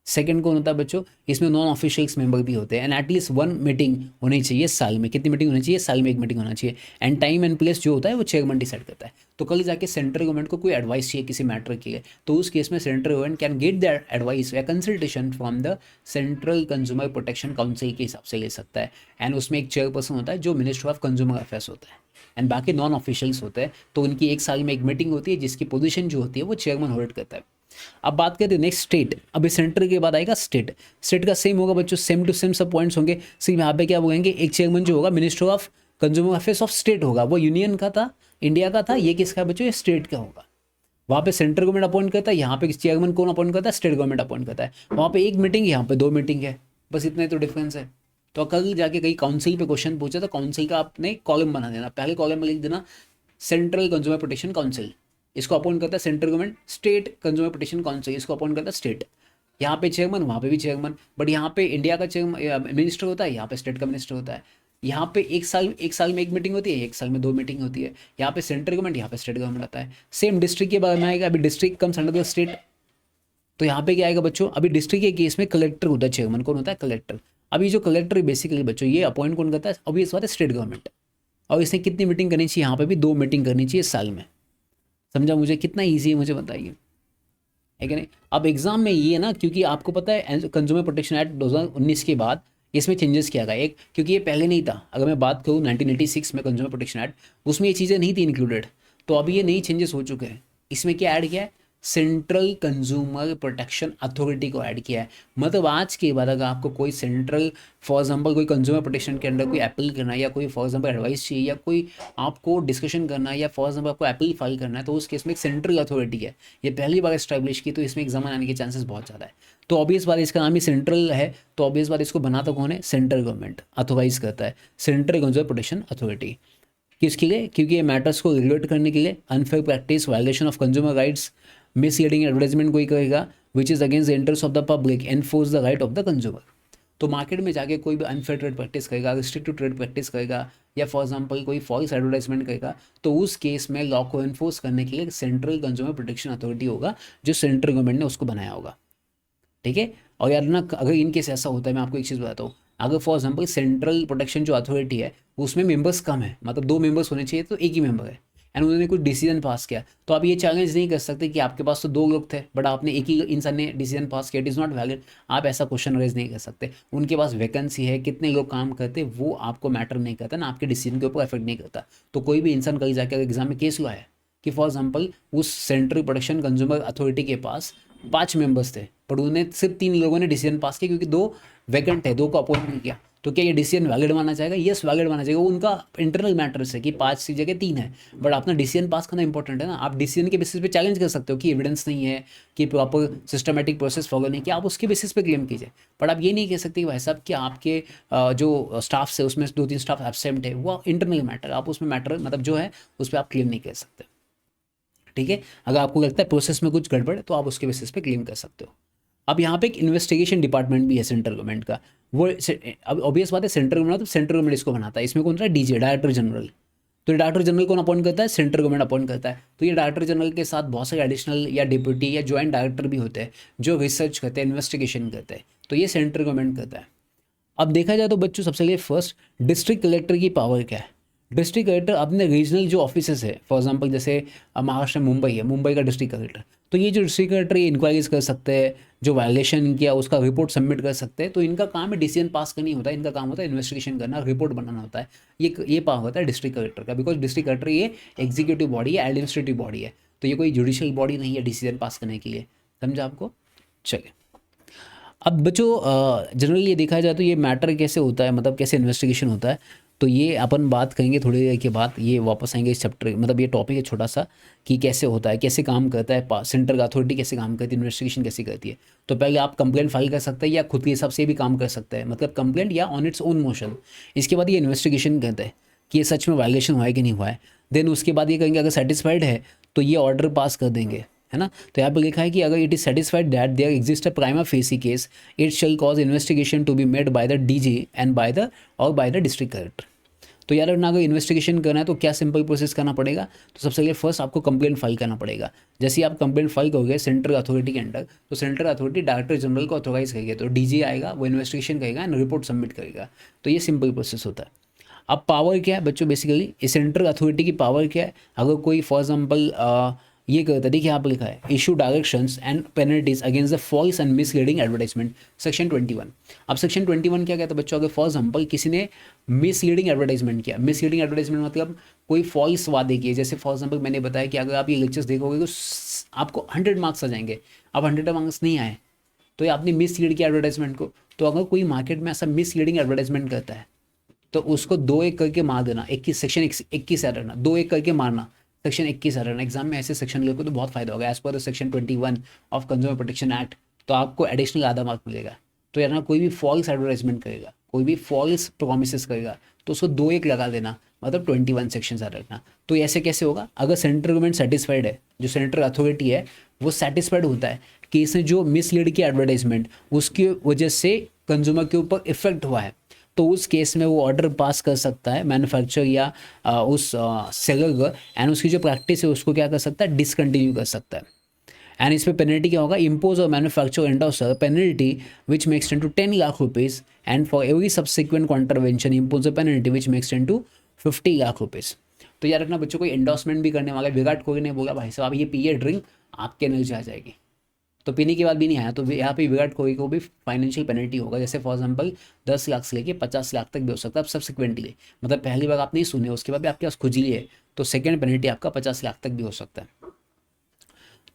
सेकंड कौन होता है बच्चों? इसमें नॉन ऑफिशियल्स मेंबर भी होते हैं, एंड एटलीस्ट 1 मीटिंग होनी चाहिए साल में। कितनी मीटिंग होनी चाहिए? साल में 1 मीटिंग होना चाहिए। एंड टाइम एंड प्लेस जो होता है वो चेयरमैन डिसाइड करता है। तो कल जाके सेंट्रल गवर्नमेंट को कोई एडवाइस चाहिए किसी मैटर के लिए, तो उस केस में central government can get that advice या consultation from the central consumer protection council के हिसाब से ले सकता है। एंड उसमें एक चेयरपर्सन होता है जो मिनिस्टर ऑफ कंज्यूमर अफेयर्स होता है, एंड बाकी नॉन ऑफिशियल्स होते हैं। तो उनकी एक साल में एक मीटिंग होती है जिसकी पोजीशन जो होती है वो चेयरमैन होल्ड करता है। अब बात करते हैं नेक्स्ट स्टेट। अभी सेंटर के बाद आएगा स्टेट। स्टेट का सेम होगा बच्चों, सेम टू सेम सब पॉइंट्स होंगे। सिर्फ यहाँ पे क्या बोलेंगे, एक चेयरमैन जो होगा minister of consumer affairs of state होगा, वो यूनियन का था, इंडिया का था। ये किसका बच्चों? ये स्टेट का होगा। वहाँ पे सेंट्रल गवर्नमेंट अपॉइंट करता है, यहाँ पे चेयरमैन कौन अपॉइंट करता है? स्टेट गवर्नमेंट अपॉइंट करता है। वहाँ पे एक मीटिंग, यहाँ पे 2 मीटिंग है, बस इतना ही तो डिफरेंस है। तो कल जाके कहीं काउंसिल पे क्वेश्चन पूछा तो काउंसिल का आपने कॉलम बना देना, पहले कॉलम में लिख देना सेंट्रल कंज्यूमर प्रोटेक्शन काउंसिल, इसको अपॉइंट करता है central government, state consumer protection council इसको अपॉइंट करता है स्टेट, यहाँ पे चेयरमैन वहाँ पे भी चेयरमैन, बट यहाँ पे इंडिया का चेयरमैन मिनिस्टर होता है, यहाँ पे स्टेट का मिनिस्टर होता है, यहाँ पे एक साल में एक मीटिंग होती है, एक साल में 2 मीटिंग होती है, यहाँ पे सेंट्रल गवर्नमेंट, यहाँ पे स्टेट गवर्नमेंट आता है। सेम डिस्ट्रिक्ट के बारे में आएगा, अभी district comes under the state, तो यहाँ पे क्या आएगा बच्चों, अभी डिस्ट्रिक्ट के केस में कलेक्टर होता है चेयरमैन, कौन होता है कलेक्टर। अभी जो कलेक्टर बेसिकली बच्चों ये अपॉइंट कौन करता है, अभी इस बात है स्टेट गवर्नमेंट, और इसने कितनी मीटिंग करनी चाहिए, यहाँ पे भी 2 मीटिंग करनी चाहिए साल में। समझा मुझे, कितना ईजी है मुझे बताइए, है कि नहीं। अब एग्जाम में ये है ना, क्योंकि आपको पता है कंज्यूमर प्रोटेक्शन एक्ट 2019 के बाद इसमें चेंजेस किया गया एक, क्योंकि ये पहले नहीं था। अगर मैं बात करूँ 1986 में कंज्यूमर प्रोटेक्शन एक्ट, उसमें ये चीज़ें नहीं थी इंक्लूडेड, तो अभी ये नई चेंजेस हो चुके हैं। इसमें क्या ऐड किया है, सेंट्रल कंज्यूमर प्रोटेक्शन अथॉरिटी को ऐड किया है। मतलब आज के बाद अगर आपको कोई सेंट्रल, फॉर एग्जांपल कोई कंज्यूमर प्रोटेक्शन के अंडर कोई अपील करना है, या कोई फॉर एग्जांपल एडवाइस चाहिए, या कोई आपको डिस्कशन करना है, या फॉर एग्जांपल आपको अपील फाइल करना है, तो उस केस में एक सेंट्रल अथॉरिटी है, ये पहली बार एस्टैब्लिश की, तो इसमें एग्जाम आने के चांसेस बहुत ज़्यादा है। तो ऑब्वियस बात, इसका नाम ही सेंट्रल है, तो ऑब्वियस बात इसको बनाता कौन है, सेंट्रल गवर्नमेंट अथोराइज करता है, सेंट्रल कंज्यूमर प्रोटेक्शन अथॉरिटी। किसके लिए, क्योंकि ये मैटर्स को रेगुलेट करने के लिए, unfair practice, violation of consumer rights, misleading advertisement कोई करेगा which is against the interest of the public, enforce the right of the consumer. तो मार्केट में जाके कोई भी अनफेयर ट्रेड प्रैक्टिस करेगा, रिस्ट्रिक्टिव ट्रेड प्रैक्टिस करेगा, या फॉर एग्जांपल कोई फॉल्स एडवर्टाइजमेंट करेगा, तो उस केस में लॉ को एनफोर्स करने के लिए सेंट्रल कंज्यूमर प्रोटेक्शन अथॉरिटी होगा, जो सेंट्रल गवर्नमेंट ने उसको बनाया होगा। ठीक है। और यार ना, अगर इन केस ऐसा होता है, मैं आपको एक चीज़ बताता हूँ, अगर फॉर एग्जांपल सेंट्रल प्रोटेक्शन जो अथॉरिटी है उसमें मेंबर्स कम है, मतलब 2 मेंबर्स होने चाहिए, तो एक ही मेंबर है, एंड उन्होंने कुछ डिसीजन पास किया, तो आप ये चैलेंज नहीं कर सकते कि आपके पास तो 2 लोग थे बट आपने एक ही इंसान ने डिसीजन पास किया, इट इज़ नॉट वैलिड। आप ऐसा क्वेश्चन रेज नहीं कर सकते। उनके पास वैकेंसी है, कितने लोग काम करते, वो आपको मैटर नहीं करता ना, आपके डिसीजन के ऊपर इफेक्ट नहीं करता। तो कोई भी इंसान कहीं जाकर एग्जाम में केस हुआ है कि फॉर एग्जाम्पल उस सेंट्रल प्रोटेक्शन कंज्यूमर अथॉरिटी के पास 5 मेंबर्स थे, बट उन्हें सिर्फ 3 लोगों ने डिसीजन पास किया, क्योंकि 2 वैकेंट है, 2 को अपॉइंट नहीं किया, तो क्या ये डिसीजन वैलिड माना जाएगा? यस, वैलिड माना जाएगा। वो उनका इंटरनल मैटर्स है कि 5 की जगह 3 है, बट अपना डिसीजन पास करना इंपॉर्टेंट है ना। आप डिसीजन के बेसिस पे चैलेंज कर सकते हो कि एविडेंस नहीं है, कि प्रॉपर सिस्टमेटिक प्रोसेस फॉलो नहीं किया, आप उसके बेसिस पे क्लेम कीजिए। बट आप ये नहीं कह सकते कि भाई साहब कि आपके जो स्टाफ है उसमें 2-3 स्टाफ एब्सेंट है, वो इंटरनल मैटर, आप उसमें मैटर मतलब जो है उस पर आप क्लेम नहीं कर सकते। ठीक है। अगर आपको लगता है प्रोसेस में कुछ गड़बड़ है तो आप उसके बेसिस पे क्लेम कर सकते हो। अब यहाँ पे एक इन्वेस्टिगेशन डिपार्टमेंट भी है सेंट्रल गवर्नमेंट का। वो अब ऑब्वियस बात है, सेंट्रल गवर्नमेंट, तो सेंट्रल गवर्नमेंट इसको बनाता है। इसमें कौन सा है, डीजे, डायरेक्टर जनरल। तो डायरेक्टर जनरल कौन अपॉइंट करता है, सेंट्रल गवर्नमेंट अपॉइंट करता है। तो ये डायरेक्टर जनरल के साथ बहुत सारे एडिशनल या डिप्यूटी या ज्वाइंट डायरेक्टर भी होते हैं जो रिसर्च करते हैं, इन्वेस्टिगेशन करते हैं, तो ये सेंट्रल गवर्नमेंट करता है। अब देखा जाए तो बच्चों, सबसे पहले फर्स्ट डिस्ट्रिक्ट कलेक्टर की पावर क्या है। डिस्ट्रिक्ट कलेक्टर अपने रीजनल जो ऑफिसेस है, फॉर एग्जांपल जैसे महाराष्ट्र में मुंबई है, मुंबई का डिस्ट्रिक्ट कलेक्टर, तो ये जो डिस्ट्रिक्ट कलेक्टर ये इंक्वायरीज कर सकते हैं, जो वायलेशन किया उसका रिपोर्ट सबमिट कर सकते हैं। तो इनका काम है डिसीजन पास करनी होता है, इनका काम होता है इन्वेस्टिगेशन करना, रिपोर्ट बनाना होता है। ये पावर होता है डिस्ट्रिक्ट कलेक्टर का, बिकॉज डिस्ट्रिक्ट कलेक्टर ये एग्जीक्यूटिव बॉडी है, एडमिनिस्ट्रेटिव बॉडी है, तो ये कोई जुडिशियल बॉडी नहीं है डिसीजन पास करने के लिए। समझा आपको? चलिए, अब बच्चों जनरली ये देखा जाए तो ये मैटर कैसे होता है, मतलब कैसे इन्वेस्टिगेशन होता है, तो ये अपन बात करेंगे थोड़ी देर के बाद। ये वापस आएंगे इस चैप्टर, मतलब ये टॉपिक है छोटा सा कि कैसे होता है, कैसे काम करता है, सेंट्रल अथॉरिटी कैसे काम करती है, इन्वेस्टिगेशन कैसे करती है। तो पहले आप कंप्लेंट फाइल कर सकते हैं या खुद के हिसाब से भी काम कर सकते हैं, मतलब कंप्लेंट या ऑन इट्स ओन मोशन। इसके बाद ये इन्वेस्टिगेशन करते हैं कि ये सच में वायलेशन हुआ है कि नहीं हुआ है। देन उसके बाद ये कहेंगे अगर सेटिस्फाइड है तो ये ऑर्डर पास कर देंगे, है ना। तो यहाँ पर लिखा है कि अगर it is satisfied that there exist a prima facie case, it shall cause investigation to be made by the DG and by the district collector. तो यार ना, अगर इन्वेस्टिगेशन करना है तो क्या सिंपल प्रोसेस करना पड़ेगा, तो सबसे पहले फर्स्ट आपको कंप्लेंट फाइल करना पड़ेगा। जैसे ही आप कंप्लेंट फाइल करोगे सेंट्रल अथॉरिटी के अंडर, तो सेंट्रल अथॉरिटी डायरेक्टर जनरल को ऑथोराइज करेगी, तो डीजी आएगा, वो इन्वेस्टिगेशन करेगा एंड रिपोर्ट सबमिट करेगा। तो ये सिंपल प्रोसेस होता है। अब पावर क्या है बच्चों, बेसिकली इस सेंट्रल अथॉरिटी की पावर क्या है। अगर कोई फॉर एग्जाम्पल ये करता है, देखिए यहाँ पर लिखा है issue directions and penalties against the false and misleading advertisement, section 21। अब सेक्शन 21 क्या कहता है बच्चों, अगर फॉर एग्जाम्पल किसी ने मिसलीडिंग एडवर्टाइजमेंट किया, मिसलीडिंग एडवर्टाइजमेंट मतलब कोई फॉल्स वादे किए। जैसे फॉर एग्जाम्पल मैंने बताया कि अगर आप ये लेक्चर्स देखोगे तो आपको 100 मार्क्स आ जाएंगे, अब 100 मार्क्स नहीं आए तो ये आपने मिसलीड किया एडवर्टाइजमेंट को। तो अगर कोई मार्केट में ऐसा मिसलीडिंग एडवर्टाइजमेंट करता है तो उसको 2-1 करके मार देना, 21 सेक्शन 21 ऐड करना, 2-1 करके मारना, सेक्शन 21 ऐड करना। एग्जाम में ऐसे सेक्शन लेकर तो बहुत फायदा होगा। As per the section 21 of consumer protection act, तो आपको एडिशनल आधा मार्क मिलेगा। तो यार ना, कोई भी फॉल्स एडवर्टाइजमेंट करेगा कोई भी फॉल्स प्रोमिस करेगा तो उसको 2-1 लगा देना, मतलब 21 सेक्शन आ रखना। तो ऐसे कैसे होगा, अगर सेंट्रल गवर्नमेंट सेटिस्फाइड है, जो सेंट्रल अथॉरिटी है वो सेटिस्फाइड होता है कि इसने जो मिसलीड की एडवर्टाइजमेंट उसकी वजह से कंज्यूमर के ऊपर इफेक्ट हुआ है, तो उस केस में वो ऑर्डर पास कर सकता है मैन्युफैक्चर या उस सेलर को, एंड उसकी जो प्रैक्टिस है उसको क्या कर सकता है, डिसकंटिन्यू कर सकता है। एंड इस पर पेनल्टी क्या होगा, इम्पोज और manufacture endorser penalty which may extend to 10 lakh rupees, and for every subsequent contravention impose a penalty which may extend to 50 lakh rupees. तो यार रखना बच्चों को एंडोर्समेंट भी करने वाला है, विराट कोहली ने बोला भाई साहब आप ये पिए ड्रिंक आपके एनर्जी आ जाएगी, तो पीने के बाद भी नहीं आया तो यहाँ पे विराट कोहली को भी फाइनेंशियल पेनल्टी होगा, जैसे फॉर एग्जांपल 10 लाख से लेके 50 लाख तक भी हो सकता है सब्सिक्वेंटली, मतलब पहली बार आप नहीं सुने उसके बाद भी आपके पास खुजली है तो सेकंड पेनल्टी आपका 50 लाख तक भी हो सकता है।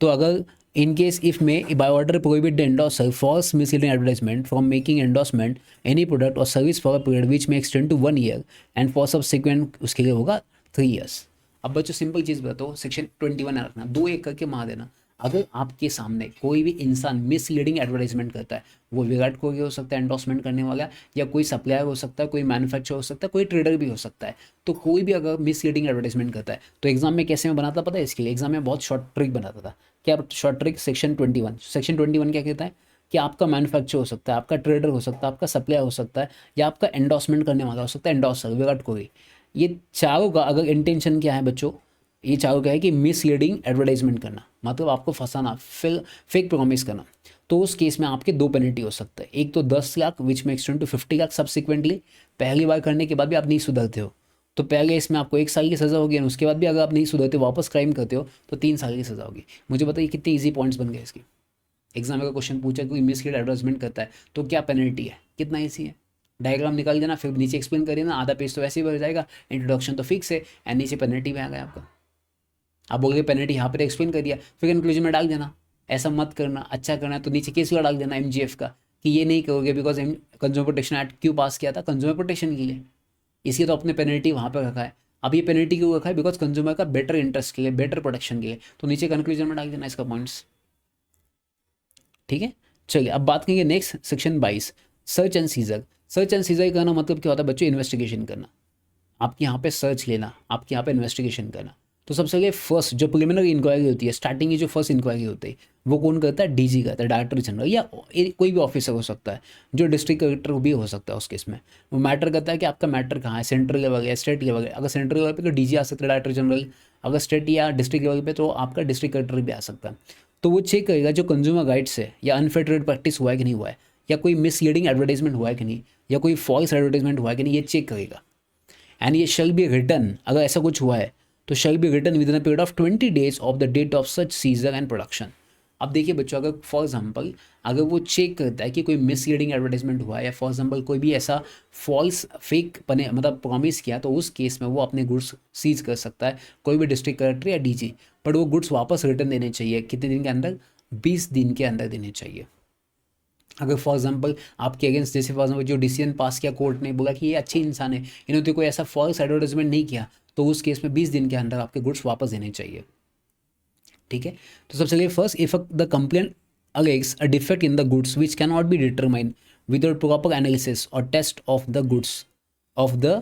तो अगर in case if may by order prohibit the endorser false misleading advertisement from making endorsement any product और service for a period which may extend to 1 year and for subsequent उसके लिए होगा 3 ईयर्स। अब बच्चों सिंपल चीज़ बताओ, section 21 रखना, 2-1 करके मार देना। अगर आपके सामने कोई भी इंसान मिसलीडिंग एडवर्टाइजमेंट करता है, वो विराट कोहली हो सकता है एंडोर्समेंट करने वाला, या कोई सप्लायर हो सकता है, कोई मैन्युफैक्चरर हो सकता है, कोई ट्रेडर भी हो सकता है, तो कोई भी अगर मिसलीडिंग एडवर्टाइजमेंट करता है तो एग्जाम में कैसे में बनाता पता है, इसके लिए एग्जाम में बहुत शॉर्ट ट्रिक बनाता था। क्या शॉर्ट ट्रिक, सेक्शन 21 क्या कहता है कि आपका मैन्युफैक्चर हो सकता है, आपका ट्रेडर हो सकता है, आपका सप्लायर हो सकता है, या आपका एंडोर्समेंट करने वाला हो सकता है एंडोर्सर विराट कोहली। ये चारों का अगर इंटेंशन क्या है बच्चों, ये चारों क्या है कि मिसलीडिंग एडवर्टाइजमेंट करना, मतलब आपको फंसाना, फेक प्रॉमिस करना, तो उस केस में आपके 2 पेनल्टी हो सकता है। एक तो 10 लाख विच may extend to 50 lakh subsequently, पहली बार करने के बाद भी आप नहीं सुधरते हो तो पहले इसमें आपको 1 साल की सज़ा होगी, और उसके बाद भी अगर आप नहीं सुधरते वापस क्राइम करते हो तो 3 साल की सज़ा होगी। मुझे बताइए कितने ईजी पॉइंट्स बन गए इसके। एग्जाम में का क्वेश्चन पूछा कोई मिसलीड एडवर्टाइजमेंट करता है तो क्या पेनल्टी है, कितना ईजी है, डायग्राम निकाल देना, फिर नीचे एक्सप्लेन करिए ना, आधा पेज तो वैसे ही भर जाएगा, इंट्रोडक्शन तो फिक्स है एंड नीचे पेनल्टी में आ गया आपका। आप बोलोगे पेनल्टी यहाँ पर एक्सप्लेन कर दिया, फिर कंक्लूजन में डाल देना ऐसा मत करना, अच्छा करना है तो नीचे केस डाल देना MGF का कि ये नहीं करोगे, बिकॉज कंज्यूमर प्रोटेक्शन एक्ट क्यों पास किया था, कंज्यूमर प्रोटेक्शन के लिए, इसलिए तो अपने पेनल्टी वहाँ पर रखा है। अब ये पेनल्टी क्यों रखा है, बिकॉज कंज्यूमर का बेटर इंटरेस्ट के लिए, बेटर प्रोटेक्शन के लिए, तो नीचे कंक्लूजन में डाल देना इसका पॉइंट्स। ठीक है, चलिए अब बात करेंगे next section 22, search and seizure. Search and seizure करना मतलब क्या होता है बच्चों, इन्वेस्टिगेशन करना, आपके यहाँ पे सर्च लेना, आपके यहाँ पे इन्वेस्टिगेशन करना। तो सबसे पहले फर्स्ट जो प्रिलिमिनरी इंक्वायरी होती है, स्टार्टिंग की जो फर्स्ट इंक्वायरी होती है वो कौन करता है, DG करता है, डायरेक्टर जनरल, या कोई भी ऑफिसर हो सकता है, जो डिस्ट्रिक्ट कलेक्टर भी हो सकता है उस केस में। वो मैटर करता है कि आपका मैटर कहाँ है, सेंट्रल लेवल या स्टेट लेवल है। अगर सेंट्रल लेवल पे तो DG आ सकता है, डायरेक्टर जनरल, अगर स्टेट या डिस्ट्रिक्ट लेवल पे तो आपका डिस्ट्रिक्ट कलेक्टर भी आ सकता है। तो वो चेक करेगा जो कंज्यूमर राइट्स है, या अनफेयर ट्रेड प्रैक्टिस हुआ है कि नहीं हुआ है, या कोई मिसलीडिंग एडवर्टाइजमेंट हुआ है कि नहीं, या कोई फॉल्स एडवर्टाइजमेंट हुआ है कि नहीं, ये चेक करेगा। एंड ये शैल बी रिटर्न, अगर ऐसा कुछ हुआ है तो shall be return within a period of 20 days of the date of such seizure and production. अब देखिए बच्चों, अगर फॉर एग्जांपल अगर वो चेक करता है कि कोई मिसलीडिंग एडवर्टाइजमेंट हुआ है, या फॉर एग्जांपल कोई भी ऐसा फॉल्स फेक बने मतलब प्रॉमिस किया, तो उस केस में वो अपने गुड्स सीज कर सकता है, कोई भी डिस्ट्रिक्ट कलेक्टर या DG। बट वो गुड्स वापस रिटर्न देने चाहिए कितने दिन के अंदर, 20 दिन के अंदर देने चाहिए। अगर फॉर एग्जांपल आपके अगेंस्ट, जैसे फॉर एग्जांपल जो डिसीजन पास किया कोर्ट ने, बोला कि ये अच्छे इंसान है, इन्होंने कोई ऐसा फॉल्स एडवर्टाइजमेंट नहीं किया, तो उस केस में 20 दिन के अंदर आपके गुड्स वापस देने चाहिए। ठीक है, तो सबसे पहले first, if the complaint alleges a defect in the goods which can not be determine without proper analysis और test of the goods of the,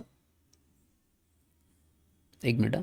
एक मिनट,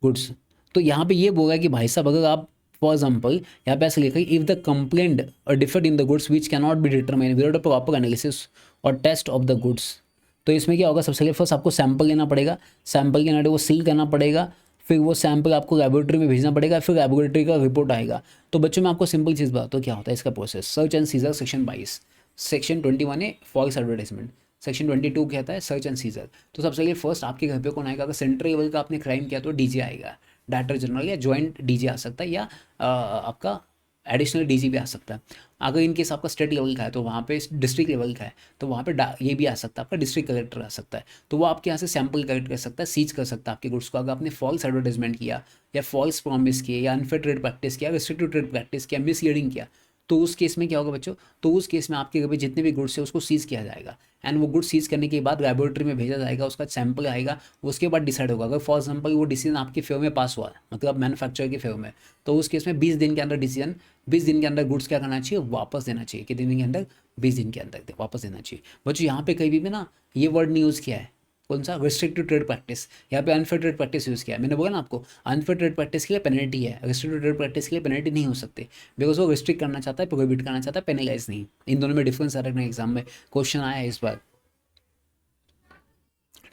गुड्स। तो यहाँ पे ये बोला कि भाई साहब अगर आप फॉर एग्जाम्पल यहाँ पे ऐसे लिखा है, इफ द कंप्लेंट और defect in the goods which can not be determine without a proper analysis और टेस्ट ऑफ द गुड्स। तो इसमें क्या होगा, सबसे पहले फर्स्ट आपको सैंपल लेना पड़ेगा, सैंपल के नाटे वो सील करना पड़ेगा, फिर वो सैंपल आपको लेबोरेटरी में भेजना पड़ेगा, फिर लेबोरेटरी का रिपोर्ट आएगा। तो बच्चों मैं आपको सिंपल चीज़ बताता हूँ क्या होता है इसका process. Search and seizure section 22, section 21 है फॉल्स एडवर्टाइजमेंट, सेक्शन 22 कहता है सर्च एंड सीजर। तो सबसे पहले फर्स्ट आपके घर पे कौन आएगा, अगर सेंट्रल लेवल का आपने क्राइम किया तो DG आएगा, डायरेक्टर जनरल या जॉइंट DG आ सकता है, या आपका एडिशनल DG भी आ सकता है। अगर इन केस आपका स्टेट लेवल का है तो वहाँ पे डिस्ट्रिक्ट लेवल का है तो वहाँ पे ये भी आ सकता है, आपका डिस्ट्रिक्ट कलेक्टर आ सकता है। तो वो आपके यहाँ से सैंपल कलेक्ट कर सकता है, सीज कर सकता है आपके गुड्स को, अगर आपने फॉल्स एडवर्टाइजमेंट किया, या फॉल्स प्रॉमिस किए, या अनफेयर ट्रेड प्रैक्टिस किया, रिस्ट्रिक्टिव ट्रेड प्रैक्टिस किया, मिसलीडिंग किया, तो उस केस में क्या होगा बच्चों, तो उस केस में आपके घर पे जितने भी गुड्स है उसको सीज किया जाएगा, एंड वो गुड्स सीज करने के बाद लेबोरेटरी में भेजा जाएगा, उसका सैंपल आएगा, उसके बाद डिसाइड होगा। अगर फॉर एग्जाम्पल वो डिसीजन आपके फेवर में पास हुआ है, मतलब मैन्युफैक्चरर के फेवर में, तो उस केस में 20 दिन के अंदर डिसीजन, 20 दिन के अंदर गुड्स क्या करना चाहिए, वापस देना चाहिए। कितने दिन के अंदर, 20 दिन के अंदर वापस देना चाहिए। बच्चों यहाँ पे कहीं भी ना ये वर्ड नहीं यूज़ किया है, कौन सा, रिस्ट्रिक्टेड ट्रेड प्रैक्टिस, यहाँ पे अनफेयर ट्रेड प्रैक्टिस यूज़ किया है। मैंने बोला ना आपको, अनफेयर ट्रेड प्रैक्टिस के लिए पेनल्टी है, रिस्ट्रिक्टेड ट्रेड प्रैक्टिस के लिए पेनल्टी नहीं हो सकती, बिकॉज वो रिस्ट्रिक्ट करना चाहता है, प्रोहिबिट करना चाहता है, पेनलाइज नहीं। इन दोनों में डिफरेंस आ रहा है, एग्जाम में क्वेश्चन आया है इस बार,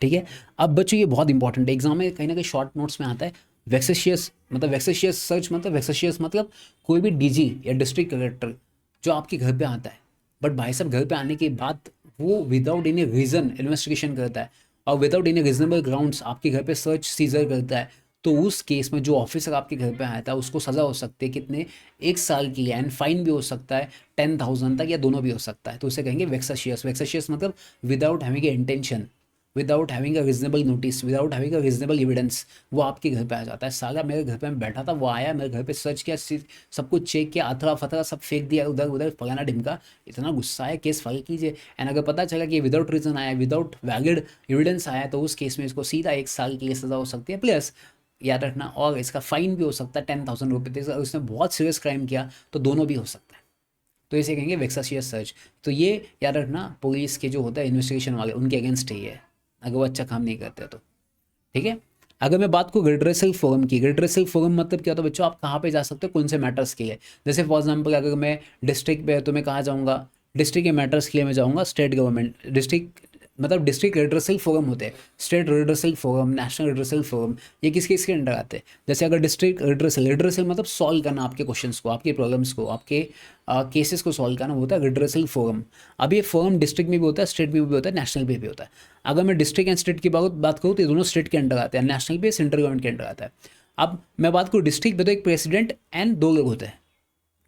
ठीक है। अब बच्चों ये बहुत इंपॉर्टेंट है, एग्जाम में कहीं ना कहीं शॉर्ट नोट्स में आता है, वेक्सेशियस मतलब, वेक्सेशियस सर्च मतलब, वेक्सेशियस मतलब कोई भी डीजी या डिस्ट्रिक्ट कलेक्टर जो आपके घर पे आता है, बट भाई साहब घर पे आने के बाद वो विदाउट एनी रीज़न इन्वेस्टिगेशन करता है और विदाउट एनी रीजनेबल ग्राउंड्स आपके घर पे सर्च सीजर करता है, तो उस केस में जो ऑफिसर आपके घर पे आया था उसको सज़ा हो सकती है कितने, 1 साल की, एंड फाइन भी हो सकता है 10,000 तक, या दोनों भी हो सकता है। तो उसे कहेंगे वेक्सेशियस। वेक्सेशियस मतलब without having a intention, without having a reasonable notice, without having a reasonable evidence, वो आपके घर पे आ जाता है। साला मेरे घर पे मैं बैठा था, वो आया मेरे घर पे, सर्च किया, सब कुछ चेक किया, अथरा फथरा सब फेंक दिया उधर उधर, फलाना ढिमका, इतना गुस्सा है, केस फाइल कीजिए। एंड अगर पता चला कि विदाउट रीजन आया, विदाउट वैलिड एविडेंस आया, तो उस केस में इसको सीधा 1 साल की सज़ा हो सकती है, प्लस याद रखना, और इसका फाइन भी हो सकता है 10,000 रुपये। अगर उसने बहुत सीरियस क्राइम किया तो दोनों भी हो सकता है। तो इसे कहेंगे वेक्सेशियस सर्च। तो ये याद रखना, पुलिस के जो होता है इन्वेस्टिगेशन वाले, उनके अगेंस्ट ही है अगर वो अच्छा काम नहीं करते तो, ठीक है। अगर मैं बात करूँ रिड्रेसल फोरम की, रिड्रेसल फोरम मतलब क्या होता है बच्चों, आप कहाँ पे जा सकते हो, कौन से मैटर्स के लिए। जैसे फॉर एग्जांपल अगर मैं डिस्ट्रिक्ट पे है तो मैं कहाँ जाऊँगा, डिस्ट्रिक्ट के मैटर्स के लिए मैं जाऊँगा स्टेट गवर्नमेंट, डिस्ट्रिक्ट मतलब डिस्ट्रिक्ट रिड्रेसल फोरम होते हैं, state redressal forum, national redressal forum, ये किसके किसके अंडर आते हैं। जैसे अगर डिस्ट्रिक्ट रिड्रेसल, रिड्रेसल मतलब सॉल्व करना आपके क्वेश्चंस को, आपके प्रॉब्लम्स को, आपके केसेस को सॉल्व करना होता है रिड्रेसल फोरम। अब ये फोरम डिस्ट्रिक्ट में भी होता है, स्टेट में भी होता है, नेशनल में भी होता है। अगर मैं डिस्ट्रिक्ट एंड स्टेट की बात करूँ तो ये दोनों स्टेट के अंडर आते हैं, नेशनल पे सेंट्रल गवर्नमेंट के अंडर आता है। अब मैं बात करूँ डिस्ट्रिक्ट में तो एक प्रेसिडेंट एंड 2 लोग होते हैं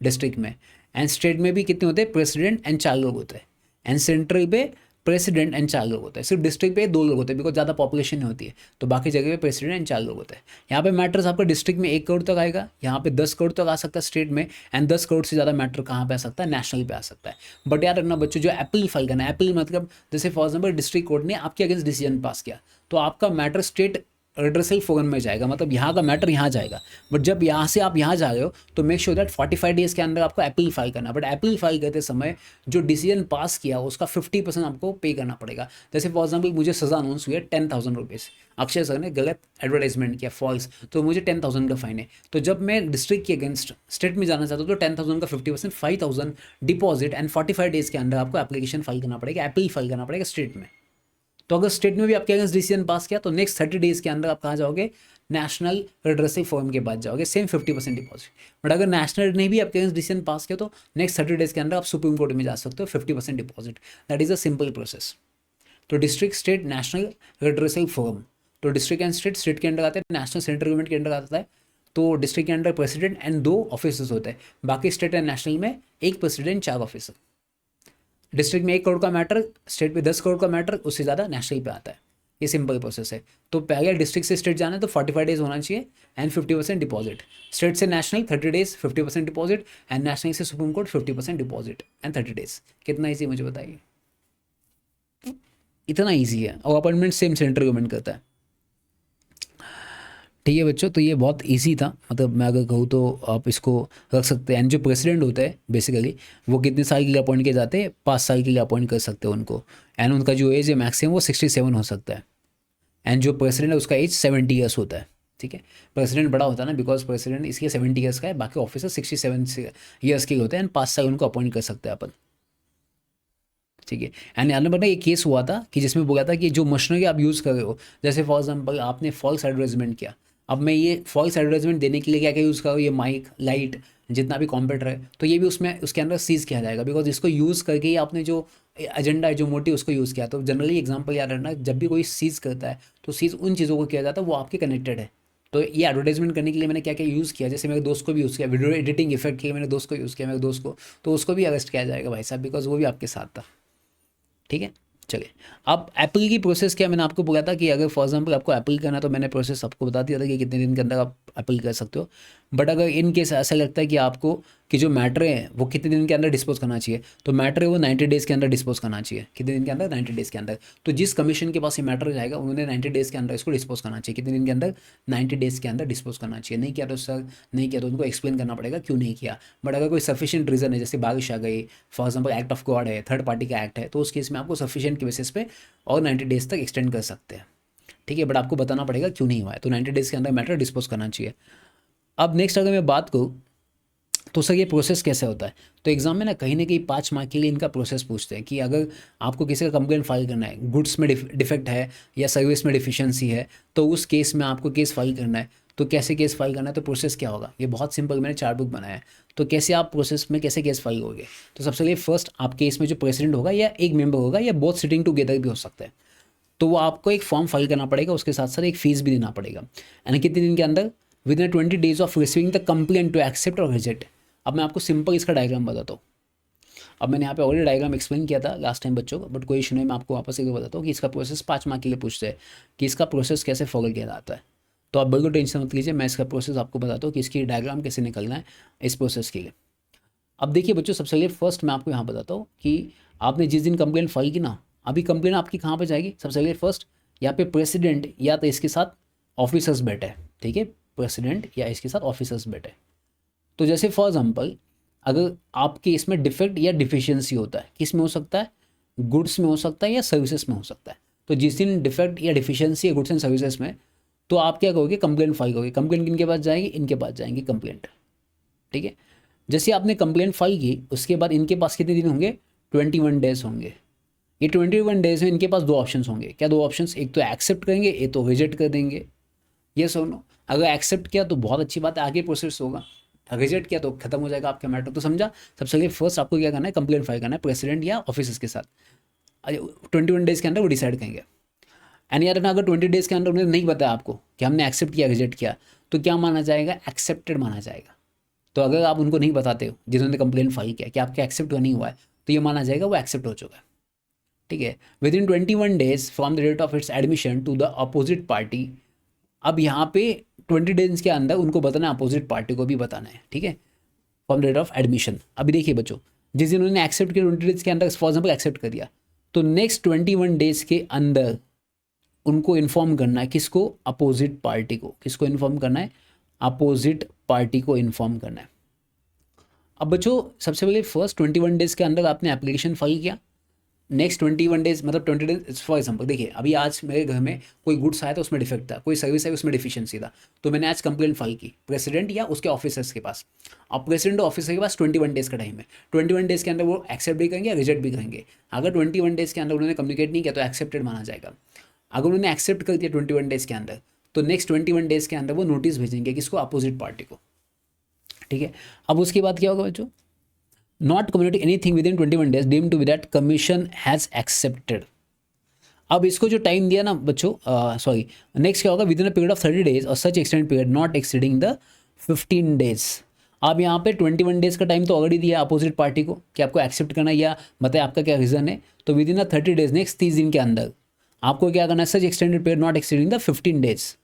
डिस्ट्रिक्ट में, एंड स्टेट में भी कितने होते हैं, प्रेसिडेंट एंड 4 लोग होते हैं, एंड सेंट्रल पे प्रेसिडेंट एंड 4 लोग होते हैं। सिर्फ डिस्ट्रिक्ट पे 2 लोग होते हैं बिकॉज ज़्यादा पॉपुलेशन नहीं होती है, तो बाकी जगह पे प्रेसिडेंट एंड 4 लोग होते हैं। यहाँ पे मैटर्स आपका डिस्ट्रिक्ट में 1 करोड़ तक आएगा, यहाँ पे 10 करोड़ तक आ सकता है स्टेट में, एंड 10 करोड़ से ज़्यादा मैटर कहाँ पे आ सकता है, नेशनल पे आ सकता है। बट याद रखना बच्चों, जो अपील फाइल करना है, अपील मतलब जैसे फॉर एग्जाम्पल डिस्ट्रिक्ट कोर्ट ने आपके अगेंस्ट डिसीजन पास किया, तो आपका मैटर स्टेट रिड्रेसल फोरम में जाएगा, मतलब यहाँ का मैटर यहाँ जाएगा। बट जब यहाँ से आप यहाँ जा रहे हो तो मेक श्योर दैट 45 डेज़ के अंदर आपको अपील फाइल करना। बट अपील फाइल करते समय जो डिसीजन पास किया उसका 50% आपको पे करना पड़ेगा। जैसे फॉर एग्जाम्पल मुझे सज़ा अनाउंस हुई है 10,000 रुपीज़, अक्षय सर ने गलत एडवर्टाइजमेंट किया, फॉल्स, तो मुझे 10,000 का फाइन है। तो जब मैं डिस्ट्रिक्ट के अगेंस्ट स्टेट में जाना चाहता हूँ तो 10,000 का 50%, 5,000 डिपॉजिट, एंड 45 डेज़ के अंदर आपको एप्लीकेशन फाइल करना पड़ेगा, अपील फाइल करना पड़ेगा स्टेट में। तो अगर स्टेट में भी आपके अगेंस्ट डिसीजन पास किया तो नेक्स्ट 30 डेज़ के अंदर आप कहाँ जाओगे, नेशनल रिड्रेसल फोरम के बाद जाओगे, सेम 50% डिपॉजिट। बट अगर नेशनल ने भी आपके अगेंस्ट डिसीजन पास किया तो नेक्स्ट 30 डेज़ के अंदर आप सुप्रीम कोर्ट में जा सकते हो, 50% deposit. That is a simple process. तो district, state, national redressal forum, तो डिस्ट्रिक्ट एंड स्टेट स्टेट के अंडर आते हैं, नेशनल सेंट्रल गवर्नमेंट के अंडर आता है। तो डिस्ट्रिक्ट के अंडर प्रेसिडेंट एंड 2 ऑफिसर्स होते हैं, बाकी स्टेट एंड नेशनल में 1 प्रेसिडेंट 4 ऑफिसर। डिस्ट्रिक्ट में 1 करोड़ का मैटर, स्टेट पे 10 करोड़ का मैटर, उससे ज़्यादा नेशनल पे आता है। ये सिंपल प्रोसेस है। तो पहले डिस्ट्रिक्ट से स्टेट जाना है तो 45 डेज़ होना चाहिए एंड 50% डिपॉजिट, स्टेट से national 30 days 50% deposit, and national से supreme court 50% deposit and 30 days. कितना ईजी मुझे बताइए, इतना ईजी है। और अपॉइंटमेंट सेम सेंट्रल गवर्नमेंट करता है, ठीक है बच्चों। तो ये बहुत इजी था, मतलब मैं अगर कहूँ तो आप इसको रख सकते हैं। एंड जो प्रेसिडेंट होते हैं बेसिकली वो कितने साल के लिए अपॉइंट किए जाते हैं, 5 साल के लिए अपॉइंट कर सकते हैं उनको, एंड उनका जो एज है मैक्सिमम वो 67 हो सकता है, एंड जो प्रेसिडेंट है उसका एज 70 ईयर्स होता है, ठीक है। प्रेसिडेंट बड़ा होता है ना, बिकॉज प्रेसिडेंट इसलिए 70 ईयर्स का है, बाकी ऑफिसर 67 ईयर्स के होते हैं, एंड 5 साल उनको अपॉइंट कर सकते हैं अपन, ठीक है। एंड याद रखना ये केस हुआ था कि जिसमें बोला था कि जो मशीनरी आप यूज़ कर रहे हो, जैसे फॉर एग्जाम्पल आपने फॉल्स एडवर्टाइजमेंट किया, अब मैं ये फॉल्स एडवर्टाइजमेंट देने के लिए क्या क्या यूज़ करूँ, ये माइक, लाइट, जितना भी कंप्यूटर है, तो ये भी उसमें उसके अंदर सीज किया जाएगा, बिकॉज इसको यूज़ करके ही आपने जो एजेंडा है, जो मोटिव, उसको यूज़ किया। तो जनरली एग्जांपल याद रखना, जब भी कोई सीज करता है तो सीज उन चीज़ों को किया जाता है वो आपके कनेक्टेड है। तो ये एडवर्टाइजमेंट करने के लिए मैंने क्या क्या यूज़ किया, जैसे मेरे दोस्त को भी यूज़ किया, वीडियो एडिटिंग इफेक्ट के लिए मेरे दोस्त को यूज़ किया, मेरे दोस्त को, तो उसको भी अरेस्ट किया जाएगा भाई साहब, बिकॉज वो भी आपके साथ था, ठीक है। चलिए, अब एप्पल की प्रोसेस क्या, मैंने आपको बोला था कि अगर फॉर एग्जांपल आपको एप्पल करना है तो मैंने प्रोसेस आपको बता दिया था कि कितने दिन के अंदर आप एप्पल कर सकते हो। बट अगर इन केस ऐसा लगता है कि आपको कि जो मैटर है वो कितने दिन के अंदर डिस्पोज करना चाहिए, तो मैटर है वो 90 डेज़ के अंदर डिस्पोज करना चाहिए। कितने दिन के अंदर? 90 डेज़ के अंदर। तो जिस कमीशन के पास ये मैटर जाएगा उन्होंने 90 डेज़ के अंदर इसको डिस्पोज करना चाहिए। कितने दिन के अंदर? 90 डेज़ के अंदर डिस्पोज करना चाहिए। नहीं किया तो सर, नहीं किया तो उनको एक्सप्लेन करना पड़ेगा क्यों नहीं किया। बट अगर कोई सफिशिएंट रीज़न है, जैसे बारिश आ गई, for example act of God है, थर्ड पार्टी का एक्ट है, तो उस केस में आपको सफिशिएंट के बेसिस पे और 90 डेज़ तक एक्सटेंड कर सकते हैं। ठीक है, बट आपको बताना पड़ेगा क्यों नहीं हुआ है। तो 90 डेज़ के अंदर मैटर डिस्पोज करना चाहिए। अब नेक्स्ट अगर मैं बात करूँ तो सर ये प्रोसेस कैसे होता है, तो एग्जाम में ना कहीं 5 मार्क के लिए इनका प्रोसेस पूछते हैं कि अगर आपको किसी का कंप्लेंट फाइल करना है, गुड्स में डिफेक्ट है या सर्विस में डिफिशियंसी है, तो उस केस में आपको केस फाइल करना है। तो कैसे केस फाइल करना है, तो प्रोसेस क्या होगा, ये बहुत सिंपल, मैंने 4 बुक बनाया है। तो कैसे आप प्रोसेस में कैसे केस फाइल होगे, तो सबसे पहले फर्स्ट आपके इसमें जो प्रेसिडेंट होगा या एक मेंबर होगा या बोथ सिटिंग टुगेदर भी हो सकता है, तो वो आपको एक फॉर्म फाइल करना पड़ेगा, उसके साथ साथ एक फीस भी देना पड़ेगा। यानी कितने दिन के अंदर? Within 20 days of receiving the complaint to accept और रिजेक्ट। अब मैं आपको सिंपल इसका डायग्राम बताता हूँ। अब मैंने यहाँ पे ऑलरेडी डायग्राम एक्सप्लेन किया था लास्ट टाइम बच्चों को, बट कोई इशू नहीं, मैं आपको वापस एक बताता हूँ कि इसका प्रोसेस 5 मार्क के लिए पूछते हैं कि इसका प्रोसेस कैसे फॉलो किया जाता है। तो आप बिल्कुल टेंशन मत लीजिए, मैं इसका प्रोसेस आपको बताता हूँ कि इसकी डायग्राम कैसे निकलना है इस प्रोसेस के लिए। अब देखिए बच्चों, सबसे पहले फर्स्ट मैं आपको यहाँ बताता हूँ कि आपने जिस दिन कंप्लेंट फाइल की ना, अभी कंप्लेंट आपकी कहाँ पर जाएगी। सबसे पहले फर्स्ट यहाँ पे प्रेसिडेंट या तो इसके साथ ऑफिसर्स बैठे, ठीक है, प्रेसिडेंट या इसके साथ ऑफिसर्स बैठे। तो जैसे फॉर एग्जांपल अगर आपके इसमें डिफेक्ट या डिफिशियंसी होता है, किस में हो सकता है? गुड्स में हो सकता है या सर्विसेज में हो सकता है। तो जिस दिन डिफेक्ट या डिफिशियंसी है गुड्स एंड सर्विसेज में, तो आप क्या करोगे? कंप्लेंट फाइल करोगे। कंप्लेंट किनके पास जाएगी? इनके पास जाएंगी कंप्लेंट, ठीक है। जैसे आपने कंप्लेंट फाइल की, उसके बाद इनके पास कितने दिन होंगे? 21 डेज होंगे। ये 21 डेज में इनके पास 2 ऑप्शन होंगे। क्या 2 ऑप्शन? एक तो एक्सेप्ट करेंगे, एक तो रिजेक्ट कर देंगे। ये सुनो, अगर एक्सेप्ट किया तो बहुत अच्छी बात है, आगे प्रोसेस होगा। रिजेक्ट किया तो खत्म हो जाएगा आपका मैटर। तो समझा? सबसे पहले फर्स्ट आपको क्या करना है? कंप्लेंट फाइल करना है प्रेसिडेंट या ऑफिसर्स के साथ। 21 डेज़ के अंदर वो डिसाइड करेंगे। एंड यार अगर 20 डेज़ के अंदर उन्हें नहीं बताया आपको कि हमने एक्सेप्ट किया रिजेक्ट किया, तो क्या माना जाएगा? एक्सेप्टेड माना जाएगा। तो अगर आप उनको नहीं बताते हो जिन्होंने कंप्लेंट फाइल किया कि आपका एक्सेप्ट नहीं हुआ है, तो ये माना जाएगा वो एक्सेप्ट हो चुका है, ठीक है। Within 21 days from the date of its admission to the opposite party. अब यहाँ पे 20 डेज के अंदर उनको बताना है, अपोजिट पार्टी को भी बताना है, ठीक है, from the date of admission. अभी देखिए बच्चों, जिस दिन उन्होंने एक्सेप्ट किया 20 डेज के अंदर, फॉर एग्जाम्पल एक्सेप्ट कर दिया, तो नेक्स्ट 21 डेज के अंदर उनको इन्फॉर्म करना है, किसको? अपोजिट पार्टी को। किसको इन्फॉर्म करना है? अपोजिट पार्टी को इन्फॉर्म करना है। अब बच्चों सबसे पहले फर्स्ट 21 डेज के अंदर आपने एप्लीकेशन फाइल किया, नेक्स्ट 21 डेज मतलब 20 डेज। फॉर एग्जाम्पल देखिए, अभी आज मेरे घर में कोई गुड्स आया था, उसमें डिफेक्ट था, कोई सर्विस है उसमें डिफिशियंसी था, तो मैंने आज कंप्लेंट फाइल की प्रेसिडेंट या उसके ऑफिसर्स के पास। अब प्रेसिडेंट ऑफिसर के पास 21 डेज़ का टाइम है। 21 डेज़ के अंदर वो एक्सेप्ट भी करेंगे या रिजेक्ट भी करेंगे। अगर 21 डेज़ के अंदर उन्होंने कम्युनिकेट नहीं किया तो एक्सेप्टेड माना जाएगा। अगर उन्होंने एक्सेप्ट कर दिया 21 डेज़ के अंदर, तो नेक्स्ट 21 डेज़ के अंदर वो नोटिस भेजेंगे, किसको? अपोजिट पार्टी को, ठीक है। अब उसके बाद क्या होगा बच्चों? Not communicate anything within 21 days deemed to be that commission has accepted. अब इसको जो टाइम दिया ना बच्चों, सॉरी, नेक्स्ट क्या होगा? Within a period of 30 days और such extend period not exceeding the 15 days. अब यहाँ पे 21 डेज का टाइम तो ऑलरेडी दिया अपोजिट पार्टी को कि आपको एक्सेप्ट करना है या बताए आपका क्या रीज़न है। तो within a 30 days, next 30 दिन के अंदर आपको क्या करना है? Such extended period not exceeding the 15 days,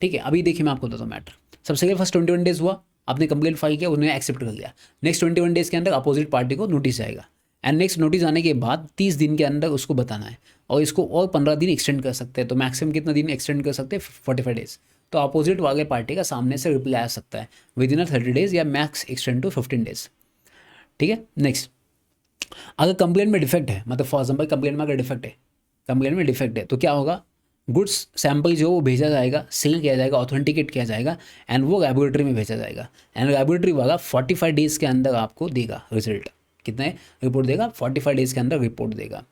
ठीक है। अभी देखिए मैं आपको बताता हूँ मैटर। सबसे पहले फर्स्ट 21 डेज हुआ, आपने कंप्लेंट फाइल किया, उन्होंने एक्सेप्ट कर लिया। नेक्स्ट 21 डेज के अंदर अपोजिट पार्टी को नोटिस आएगा, एंड नेक्स्ट नोटिस आने के बाद 30 दिन के अंदर उसको बताना है, और इसको और 15 दिन एक्सटेंड कर सकते हैं। तो मैक्सिमम कितना दिन एक्सटेंड कर सकते हैं? 45 डेज। तो अपोजिट वाले पार्टी का सामने से रिप्लाई आ सकता है विद इन 30 डेज या मैक्स एक्सटेंड टू 15 डेज, ठीक है। नेक्स्ट, अगर कंप्लेंट में डिफेक्ट है, मतलब फॉर एग्जाम्पल कंप्लेंट में अगर डिफेक्ट है, कंप्लेंट में डिफेक्ट है, तो क्या होगा? गुड्स सैंपल जो वो भेजा जाएगा, सील किया जाएगा, ऑथेंटिकेट किया जाएगा, एंड वो लैबोरेटरी में भेजा जाएगा, एंड लैबोरेटरी वाला 45 डेज़ के अंदर आपको देगा रिजल्ट। कितने रिपोर्ट देगा? 45 डेज़ के अंदर रिपोर्ट देगा।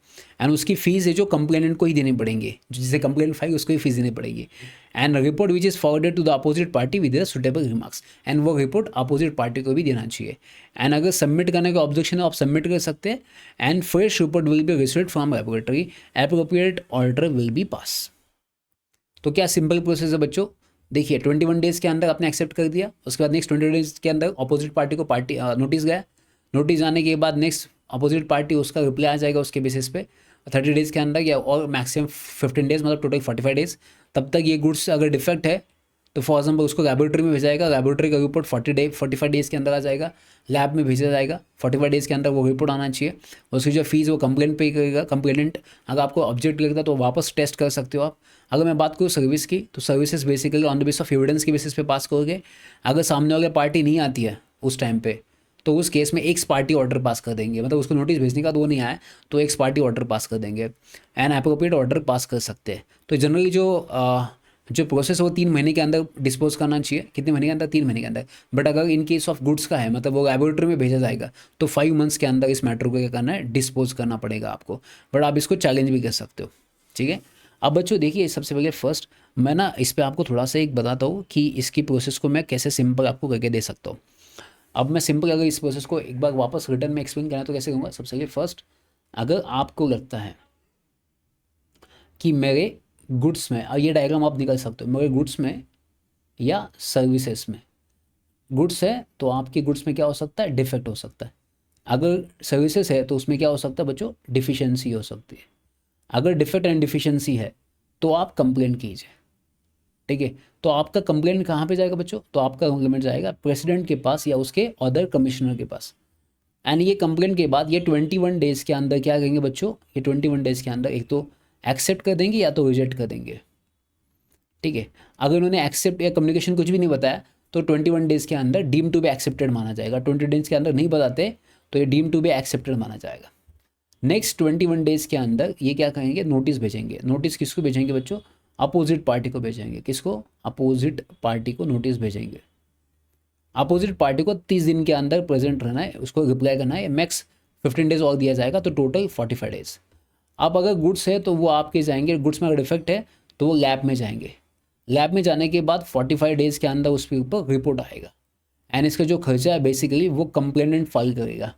एंड उसकी फीस है जो कंप्लेनेंट को ही देनी पड़ेंगे, जिसे कंप्लेंट फाइल उसको ही फीस देनी पड़ेगी। And report which is forwarded to the opposite party with the suitable remarks, and वो रिपोर्ट अपोजिट पार्टी को भी देना चाहिए। एंड अगर सबमिट करने का ऑब्जेक्शन है आप सबमिट कर सकते हैं, and fresh report will be received from laboratory, appropriate order will be pass. तो क्या सिंपल प्रोसेस है बच्चों? देखिए 21 डेज़ के अंदर आपने एक्सेप्ट कर दिया, उसके बाद नेक्स्ट 20 डेज़ के अंदर अपोजिट पार्टी को नोटिस गया, नोटिस आने के बाद नेक्स्ट अपोजिट पार्टी उसका रिप्लाई आ जाएगा उसके बेसिस पे 30 डेज़ के अंदर या और मैक्सिमम 15 डेज़, मतलब टोटल 45 डेज़। तब तक ये गुड्स अगर डिफेक्ट है तो फॉर एग्जाम्पल उसको लेबोरेटरी में भेजा जाएगा, लेबोरेटरी का रिपोर्ट 45 डेज़ के अंदर आ जाएगा, लैब में भेजा जाएगा, 45 डेज़ के अंदर वो रिपोर्ट आना चाहिए। उसकी जो फीस वो कंप्लेंट पे करेगा, कंप्लेनेंट अगर आपको ऑब्जेक्ट लगता है तो वापस टेस्ट कर सकते हो आप। अगर मैं बात करूँ सर्विस की, तो services basically on the base of evidence के बेसिस पे पास करोगे। अगर सामने वाले पार्टी नहीं आती है उस टाइम पे, तो उस केस में एक पार्टी ऑर्डर पास कर देंगे, मतलब उसको नोटिस भेजने का तो वो नहीं आया तो एक पार्टी ऑर्डर पास कर देंगे, एन अप्रोप्रिएट ऑर्डर पास कर सकते हैं। तो जनरली जो प्रोसेस है वो 3 महीने के अंदर डिस्पोज करना चाहिए। कितने महीने के अंदर? 3 महीने के अंदर। बट अगर इन केस ऑफ गुड्स का है, मतलब वो लेबोरेटरी में भेजा जाएगा, तो 5 मंथ्स के अंदर इस मैटर को क्या करना है, डिस्पोज करना पड़ेगा आपको। बट आप इसको चैलेंज भी कर सकते हो, ठीक है। अब बच्चों देखिए, सबसे पहले फर्स्ट मैं ना इस पर आपको थोड़ा सा एक बताता हूँ कि इसकी प्रोसेस को मैं कैसे सिंपल आपको करके दे सकता हूँ। अब मैं सिंपल अगर इस प्रोसेस को एक बार वापस रिटर्न में एक्सप्लेन करना तो कैसे करूँगा। सबसे पहले फर्स्ट, अगर आपको लगता है कि मेरे गुड्स में, और ये डायग्राम आप निकल सकते हो, मेरे गुड्स में या सर्विसेज में, गुड्स है तो आपके गुड्स में क्या हो सकता है, डिफेक्ट हो सकता है। अगर सर्विसेज है तो उसमें क्या हो सकता है बच्चों, डिफिशियंसी हो सकती है। अगर डिफेक्ट एंड डिफिशियंसी है तो आप कंप्लेंट कीजिए, ठीक है। तो आपका कंप्लेंट कहाँ पे जाएगा बच्चों, तो आपका कंप्लेंट जाएगा प्रेसिडेंट के पास या उसके अदर कमिश्नर के पास। एंड ये कंप्लेंट के बाद ये 21 डेज़ के अंदर क्या करेंगे बच्चों, ये 21 डेज़ के अंदर एक तो एक्सेप्ट कर देंगे या तो रिजेक्ट कर देंगे, ठीक है। अगर उन्होंने एक्सेप्ट या कम्युनिकेशन कुछ भी नहीं बताया तो 21 डेज़ के अंदर डीम टू बी एक्सेप्टेड माना जाएगा। 20 डेज़ के अंदर नहीं बताते तो ये डीम टू बी एक्सेप्टेड माना जाएगा। नेक्स्ट 21 डेज़ के अंदर ये क्या करेंगे, नोटिस भेजेंगे। नोटिस किसको भेजेंगे बच्चों, अपोजिट पार्टी को भेजेंगे। किसको, अपोजिट पार्टी को नोटिस भेजेंगे। अपोजिट पार्टी को 30 दिन के अंदर प्रेजेंट रहना है, उसको रिप्लाई करना है। मैक्स 15 डेज और दिया जाएगा, तो टोटल 45 डेज। अब अगर गुड्स है तो वो आपके जाएंगे, गुड्स में अगर डिफेक्ट है तो वो लैब में जाएंगे। लैब में जाने के बाद 45 डेज़ के अंदर उसके ऊपर रिपोर्ट आएगा, एंड इसका जो खर्चा है बेसिकली वो कंप्लेनेंट फाइल करेगा।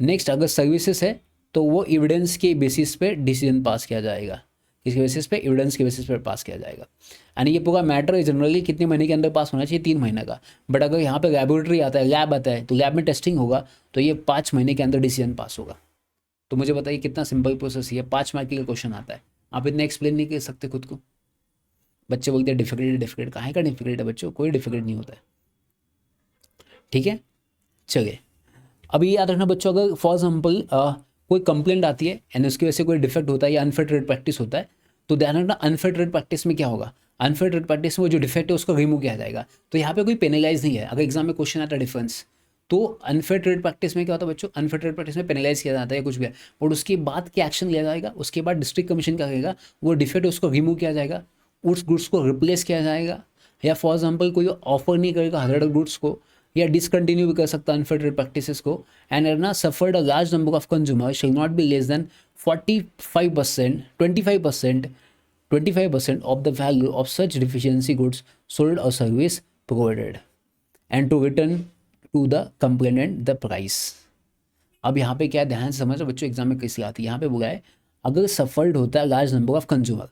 नेक्स्ट अगर सर्विसेज है तो वो एविडेंस के बेसिस पे डिसीजन पास किया जाएगा। किसके बेसिस पे, एविडेंस के बेसिस पे पास किया जाएगा। एंड ये पूरा मैटर जनरली कितने महीने के अंदर पास होना चाहिए, 3 महीने का। बट अगर यहाँ पे लेबोरेटरी आता है, लैब आता है, तो लैब में टेस्टिंग होगा तो ये 5 महीने के अंदर डिसीजन पास होगा। तो मुझे बताइए कितना सिंपल प्रोसेस है। 5 मार्क का क्वेश्चन आता है, आप इतना एक्सप्लेन नहीं कर सकते खुद को। बच्चे बोलते हैं डिफिकल्ट, डिफिकल्ट काहे का डिफिकल्ट है बच्चों, कोई डिफिकल्ट नहीं होता है, ठीक है। चलिए, अभी याद रखना बच्चों, अगर फॉर एग्जाम्पल कोई कंप्लेंट आती है एंड उसकी वजह से कोई डिफेक्ट होता है या अनफेयर ट्रेड प्रैक्टिस होता है, तो ध्यान रखना अनफेयर ट्रेड प्रैक्टिस में क्या होगा, अनफेयर ट्रेड प्रैक्टिस में वो जो डिफेक्ट है उसको रिमूव किया जाएगा। तो यहाँ पे कोई पेनलाइज नहीं है। अगर एग्जाम में क्वेश्चन आता है डिफरेंस, तो अनफेयर ट्रेड प्रैक्टिस में क्या होता है बच्चों, अनफेयर ट्रेड प्रैक्टिस में पेनलाइज किया जाता है कुछ भी है, और उसके बाद क्या एक्शन लिया जाएगा, उसके बाद डिस्ट्रिक्ट कमीशन क्या करेगा, वो डिफेक्ट उसको रिमूव किया जाएगा, उस गुड्स को रिप्लेस किया जाएगा। या फॉर एग्जाम्पल कोई ऑफर नहीं करेगा 100 गुड्स को, या डिसकंटिन्यू भी कर सकता है अनफेयर ट्रेड प्रैक्टिसेस को। एंड ना suffered a large number of consumer shall not be less than 45%, 25% of the value of such deficiency goods sold or service provided and to return to the complainant the price। अब यहाँ पे क्या ध्यान से समझो बच्चों, exam में कैसी आती है। यहाँ पे बोला है अगर सफर्ड होता है लार्ज नंबर ऑफ कंज्यूमर,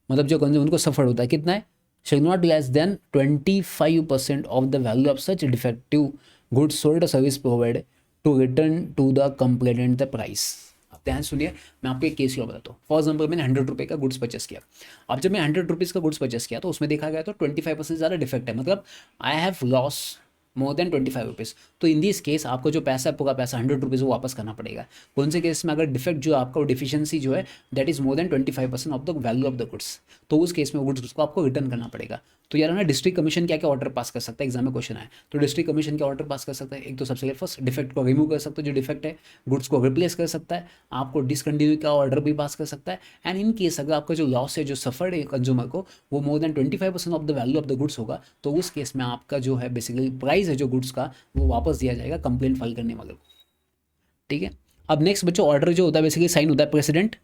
मतलब जो कंज्यूमर उनको सफर्ड होता है, कितना है, shall not less than 25% of the value of such defective goods sold or service provided to return to the complainant the price। अब ध्यान सुनिए, मैं आपको एक केस क्या बताता हूँ। फॉर एग्जाम्पल मैंने 100 रुपये का गुड्स परचेस किया। अब जब मैं 100 रुपीज़ का गुड्स परचेस किया तो उसमें देखा गया तो 25% ज़्यादा डिफेक्ट है, मतलब I have loss more than 25 rupees. तो इन दिस केस आपको जो पैसा है, पूरा पैसा 100 रुपीज़ वो वापस करना पड़ेगा। कौन से केस में, अगर डिफेक्ट जो आपका वो डिफिशियंसी जो है that is more than 25% of the value of the goods, तो उस केस में गुड्स को आपको रिटर्न करना पड़ेगा। तो यार ना डिस्ट्रिक्ट कमीशन क्या क्या ऑर्डर पास कर सकता है, एग्जाम में क्वेश्चन आए तो डिस्ट्रिक्ट कमीशन क्या ऑर्डर पास कर सकता है, एक तो सबसे पहले फर्स्ट डिफेक्ट को रिमूव कर सकता है, जो डिफेक्ट है गुड्स को रिप्लेस कर सकता है, आपको डिसकंटिन्यू का ऑर्डर भी पास कर सकता है। एंड इन केस अगर आपका जो लॉस है, जो सफर्ड है कंज्यूमर को, वो more than 25% of the value of the goods होगा, तो उस केस में आपका जो है बेसिकली प्राइस है जो गुड्स का, वो वापस दिया जाएगा कंप्लेंट फाइल करने वाले को, ठीक है। अब नेक्स्ट बच्चों, ऑर्डर जो होता है बेसिकली साइन होता है प्रेसिडेंट।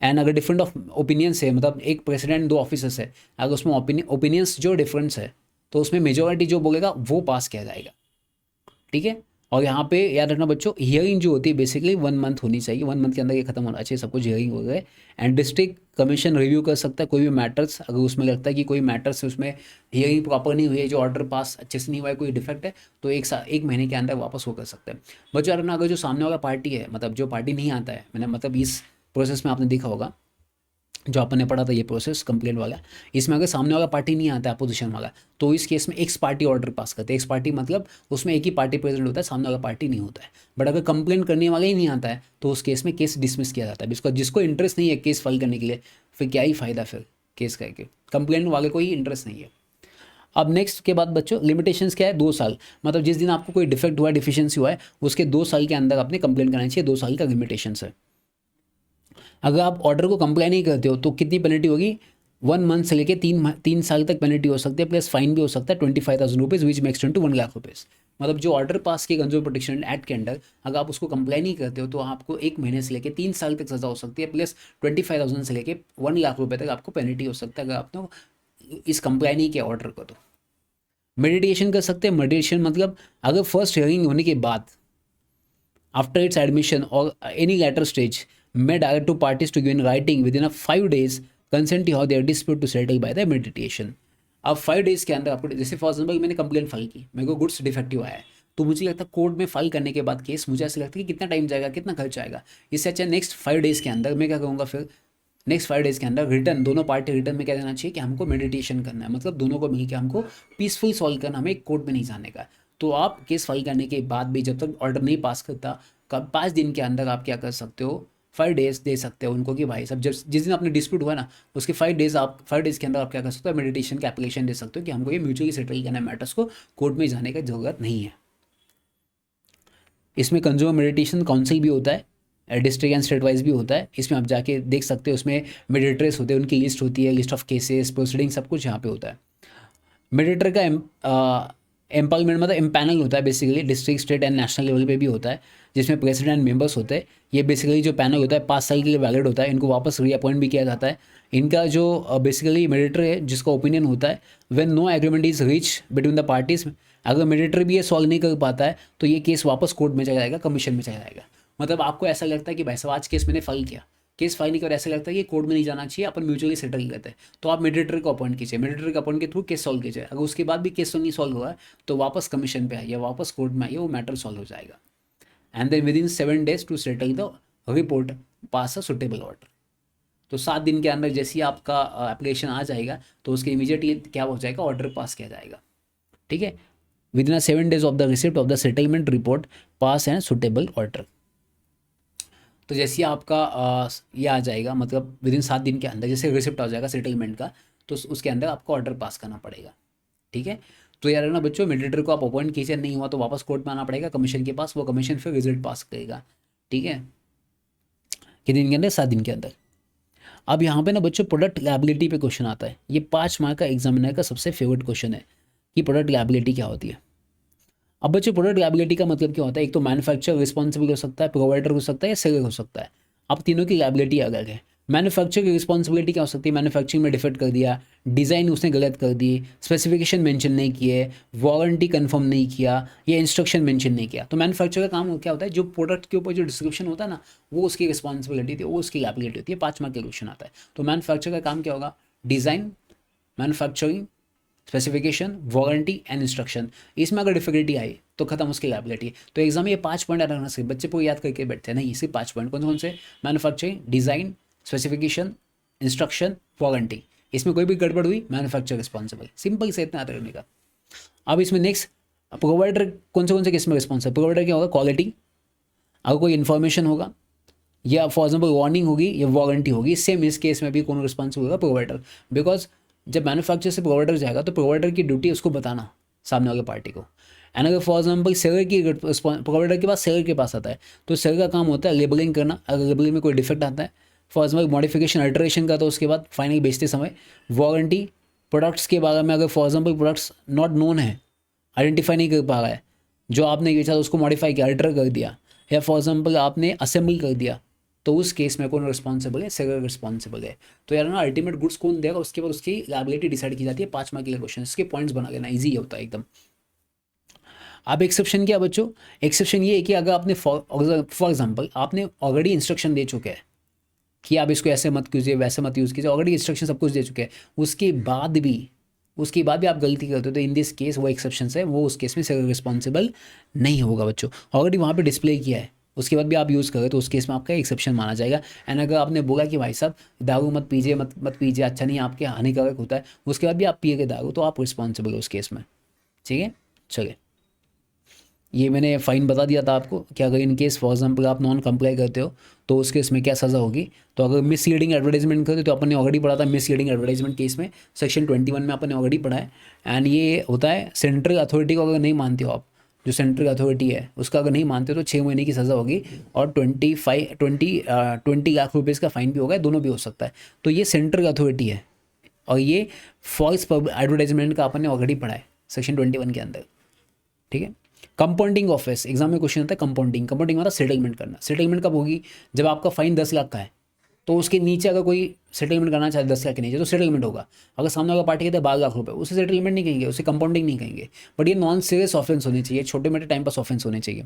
एंड अगर डिफरेंट ऑफ ओपिनियंस है, मतलब एक प्रेसिडेंट 2 ऑफिसर्स है, अगर उसमें ओपिनियंस जो डिफरेंस है तो उसमें मेजोरिटी जो बोलेगा वो पास किया जाएगा, ठीक है। और यहाँ पे याद रखना बच्चों, हियरिंग जो होती है बेसिकली 1 मंथ होनी चाहिए, 1 मंथ के अंदर ये खत्म होना चाहिए सब कुछ, हियरिंग हो गए। एंड डिस्ट्रिक्ट कमीशन रिव्यू कर सकता है कोई भी मैटर्स, अगर उसमें लगता है कि कोई मैटर्स उसमें हियरिंग प्रॉपर नहीं हुई है, जो ऑर्डर पास अच्छे से नहीं हुआ है, कोई डिफेक्ट है, तो 1 महीने के अंदर वापस वो कर सकते हैं। बच्चों याद रखना, अगर जो सामने वाला पार्टी है, मतलब जो पार्टी नहीं आता है, मैंने मतलब इस प्रोसेस में आपने देखा होगा जो अपन ने पढ़ा था ये प्रोसेस कंप्लेंट वाला, इसमें अगर सामने वाला पार्टी नहीं आता अपोजिशन वाला, तो इस केस में एक्स पार्टी ऑर्डर पास करते हैं। एक्स पार्टी मतलब उसमें एक ही पार्टी प्रेजेंट होता है, सामने वाला पार्टी नहीं होता है। बट अगर कंप्लेंट करने वाला ही नहीं आता है तो उस केस में केस डिसमिस किया जाता है। जिसको इंटरेस्ट नहीं है केस फाइल करने के लिए, फिर क्या ही फ़ायदा फिर केस करके, कंप्लेंट वाले को ही इंटरेस्ट नहीं है। अब नेक्स्ट के बाद बच्चों लिमिटेशंस क्या है, 2 साल, मतलब जिस दिन आपको कोई डिफेक्ट हुआ है, डिफिशियंसी हुआ है, उसके 2 साल के अंदर आपने कंप्लेंट करना चाहिए। 2 साल का लिमिटेशंस है। अगर आप ऑर्डर को कंप्लाई नहीं करते हो तो कितनी पेनल्टी होगी, 1 मंथ से लेकर 3 साल तक पेनल्टी हो सकती है, प्लस फाइन भी हो सकता है 25,000 rupees, which may extend to 1 lakh rupees. मतलब जो ऑर्डर पास किए कंज्यूमर प्रोटेक्शन एक्ट के अंडर, अगर आप उसको कंप्लाई नहीं करते हो तो आपको 1 महीने से लेकर 3 साल तक सजा हो सकती है, प्लस 25,000 से लेकर 1 लाख रुपये तक आपको पेनल्टी हो सकता है अगर आपने इस कंप्लाई नहीं किया ऑर्डर को। तो मेडिटेशन कर सकते हैं। मेडिटेशन मतलब अगर फर्स्ट हियरिंग होने के बाद, after its admission or any later stage, may direct to parties to give in writing within a 5 days consent to have their dispute to settle by the mediation। अब 5 days के अंदर आपको, जैसे for example मैंने complaint file की, मेरे को goods defective आया है, तो मुझे लगता है कोर्ट में फाइल करने के बाद केस, मुझे ऐसा लगता है कि कितना टाइम जाएगा, कितना खर्च आएगा। इससे अच्छा नेक्स्ट 5 डेज़ के अंदर मैं क्या करूँगा, फिर नेक्स्ट 5 डेज़ के अंदर रिटर्न, दोनों पार्टी रिटर्न में क्या देना चाहिए कि हमको मेडिटेशन करना है, मतलब दोनों को मिलकर हमको पीसफुल सॉल्व करना, हमें कोर्ट में नहीं जाने का। तो आप केस फाइल करने के बाद भी जब तक ऑर्डर नहीं पास करता, कब 5 दिन के अंदर आप क्या कर सकते हो, 5 डेज़ दे सकते हो उनको कि भाई सब, जब जिस दिन आपने डिस्प्यूट हुआ ना, उसके 5 डेज़ के अंदर आप क्या कर सकते हो, मेडिटेशन का एप्लीकेशन दे सकते हो कि हमको ये म्यूचुअली सेटल करना है मैटर्स को, कोर्ट में जाने की ज़रूरत नहीं है। इसमें कंज्यूमर मेडिटेशन काउंसिल भी होता है, डिस्ट्रिक्ट एंड स्टेट वाइज भी होता है। इसमें आप जाके देख सकते हो, उसमें मेडिटेटर्स होते हैं, उनकी लिस्ट होती है, लिस्ट ऑफ केसेस, प्रोसीडिंग, सब कुछ यहाँ पे होता है। मेडिएटर का एम्पावरमेंट मतलब एम्पैनल होता है basically, district state and national level पे भी होता है, जिसमें प्रेसिडेंट मेंबर्स होते हैं। ये बेसिकली जो पैनल होता है 5 साल के लिए वैलिड होता है, इनको वापस रीअपॉइंट भी किया जाता है। इनका जो बेसिकली मेडिएटर है, जिसका ओपिनियन होता है, when no agreement is reach between the parties, अगर मेडिएटर भी ये सॉल्व नहीं कर पाता है तो ये केस वापस कोर्ट में चला जाएगा, कमीशन में चला जाएगा। मतलब आपको ऐसा लगता है कि भाई साहब आज केस मैंने फाइल किया, केस फाइल नहीं कर, ऐसा लगता है कि कोर्ट में नहीं जाना चाहिए, अपन म्यूचुअली सेटल करते हैं, तो आप मेडिएटर को अपॉइंट कीजिए, मेडिएटर को अपॉइंट के थ्रू केस सॉल्व कीजिए। अगर उसके बाद भी केस नहीं सॉल्व हुआ है तो वापस कमीशन पे आइए, वापस कोर्ट में आइए, वो मैटर सॉल्व हो जाएगा। And then within 7 days to settle the report, pass a suitable order. तो 7 दिन के अंदर जैसे ही आपका एप्लीकेशन आ जाएगा तो उसके इमीडिएटली क्या हो जाएगा, ऑर्डर पास किया जाएगा। ठीक है, within 7 days of the receipt of the settlement report, pass and suitable order. तो जैसे ही आपका ये आ जाएगा, मतलब विद इन 7 दिन के अंदर जैसे रिसिप्ट आ जाएगा सेटलमेंट का, तो उसके अंदर आपको ऑर्डर पास करना पड़ेगा। ठीक है, तो यार ना बच्चों, मेडिएटर को आप अपॉइंट कीजिए, नहीं हुआ तो वापस कोर्ट में आना पड़ेगा कमीशन के पास, वो कमीशन फिर रिजल्ट पास करेगा। ठीक है, कितने दिन के अंदर, 7 दिन के अंदर। अब यहाँ पे ना बच्चों प्रोडक्ट लायबिलिटी पे क्वेश्चन आता है। ये 5 मार्क का एग्जामिनर का सबसे फेवरेट क्वेश्चन है कि प्रोडक्ट लायबिलिटी क्या होती है। अब बच्चों प्रोडक्ट लायबिलिटी का मतलब क्या होता है, एक तो मैन्युफैक्चरर रिस्पॉन्सिबल हो सकता है, प्रोवाइडर हो सकता है, या सेलर हो सकता है। अब तीनों की लायबिलिटी अलग है। मैन्युफैक्चर की रिस्पॉन्सिबिलिटी क्या हो सकती है, मैन्युफैक्चरिंग में डिफेक्ट कर दिया, डिज़ाइन उसने गलत कर दी, स्पेसिफिकेशन मेंशन नहीं किए, वारंटी कंफर्म नहीं किया, या इंस्ट्रक्शन मेंशन नहीं किया, तो मैन्युफैक्चर का काम क्या होता है, जो प्रोडक्ट के ऊपर जो डिस्क्रिप्शन होता है ना, वो उसकी रिस्पॉन्सिबिलिटी थी, वो उसकी लायबिलिटी होती है। 5 मार्क का क्वेश्चन आता है। तो मैन्युफैक्चर का काम क्या होगा, design, manufacturing, specification, warranty and instruction. इसमें अगर डिफिकल्टी आई तो खत्म उसकी लायबिलिटी। तो एग्जाम में ये 5 पॉइंट रखना चाहिए, बच्चे को याद करके बैठते हैं नहीं, सिर्फ 5 पॉइंट। कौन कौन से, manufacturing, design, specification, instruction, warranty. इसमें कोई भी गड़बड़ हुई, मैन्युफैक्चर रिस्पॉन्सिबल। सिंपल से इतना याद करने का। अब इसमें नेक्स्ट, प्रोवाइडर कौन से केस में रिस्पॉन्सिबल, प्रोवाइडर क्या होगा, क्वालिटी, अगर कोई इन्फॉर्मेशन होगा, या फॉर एग्जाम्पल वार्निंग होगी, या वारंटी होगी, सेम इस केस में भी कौन रिस्पॉन्सिबल होगा, प्रोवाइडर। बिकॉज जब मैन्युफैक्चर से प्रोवाइडर जाएगा तो प्रोवाइडर की ड्यूटी उसको बताना सामने वाले पार्टी को। एंड अगर फॉर एग्जाम्पल सेलर की, प्रोवाइडर के पास सेलर के पास आता है तो सेलर का काम होता है लेबलिंग करना। अगर लेबलिंग में कोई डिफेक्ट आता है, फॉर एग्जाम्पल मॉडिफिकेशन, अल्टरेशन का, तो उसके बाद फाइनली बेचते समय वारंटी, प्रोडक्ट्स के बारे में अगर for example products not known है, आइडेंटिफाई नहीं कर पा रहा है, जो आपने बेचा तो उसको मॉडिफाई किया, अल्टर कर दिया, या फॉर एग्जाम्पल आपने असेंबल कर दिया, तो उस केस में कौन रिस्पॉन्सिबल है, सेलर रिस्पॉन्सिबल है। तो यार ना अल्टीमेट गुड्स कौन देगा, उसके बाद उसकी लायबिलिटी डिसाइड की जाती है। 5 मार्क के क्वेश्चन, इसके पॉइंट्स बना लेना, ईजी होता है एकदम। अब एक्सेप्शन क्या बच्चों, एक्सेप्शन ये है कि अगर आपने फॉर एग्जाम्पल आपने ऑलरेडी इंस्ट्रक्शन दे चुके हैं कि आप इसको ऐसे मत कीजिए, वैसे मत यूज़ कीजिए, ऑलरेडी इंस्ट्रक्शन सब कुछ दे चुके हैं, उसके बाद भी आप गलती करते हो, तो इन दिस केस वो एक्सेप्शन है, वो उस केस में सेलर रिस्पॉन्सिबल नहीं होगा बच्चों। ऑलरेडी वहाँ पे डिस्प्ले किया है उसके बाद भी आप यूज़ करें तो उस केस में आपका एक्सेप्शन माना जाएगा। एंड अगर आपने बोला कि भाई साहब दारू मत पीजिए, मत पीजिए, अच्छा नहीं, आपके हानिकारक होता है, उसके बाद भी आप पिए दारू, तो आप रिस्पॉन्सिबल हो उस केस में। ठीक है, चलिए, ये मैंने फ़ाइन बता दिया था आपको कि अगर इन केस फॉर एग्जाम्पल आप नॉन कंप्लाई करते हो तो उस केस में क्या सज़ा होगी। तो अगर मिसलीडिंग एडवर्टाइजमेंट करते हो तो अपन ने ऑलरेडी पढ़ा था, मिसलीडिंग एडवर्टाइजमेंट केस में सेक्शन 21 में अपन ने ऑलरेडी पढ़ा है। एंड ये होता है सेंट्रल अथॉरिटी को अगर नहीं मानते हो आप, जो सेंट्रल अथॉरिटी है उसका अगर नहीं मानते हो तो 6 महीने की सज़ा होगी और 20 लाख रुपीज़ का फाइन भी होगा, दोनों भी हो सकता है। तो ये सेंट्रल अथॉरिटी है और ये फॉल्स एडवर्टाइजमेंट का अपन ने ऑलरेडी पढ़ा है सेक्शन 21 के अंदर। ठीक है, कंपाउंडिंग ऑफेंस एग्जाम में क्वेश्चन आता है कंपाउंडिंग। कंपाउंडिंग मतलब सेटलमेंट करना। सेटलमेंट कब होगी, जब आपका फाइन 10 लाख का है तो उसके नीचे अगर कोई सेटलमेंट करना चाहे 10 लाख के नीचे तो सेटलमेंट होगा। अगर सामने वाला पार्टी कहते हैं 12 लाख रुपए, उसे सेटलमेंट नहीं कहेंगे, उसे कंपाउंडिंग नहीं कहेंगे। बट ये नॉन सीरियस ऑफेंस होने चाहिए, छोटे मोटे टाइम पास ऑफेंस होने चाहिए।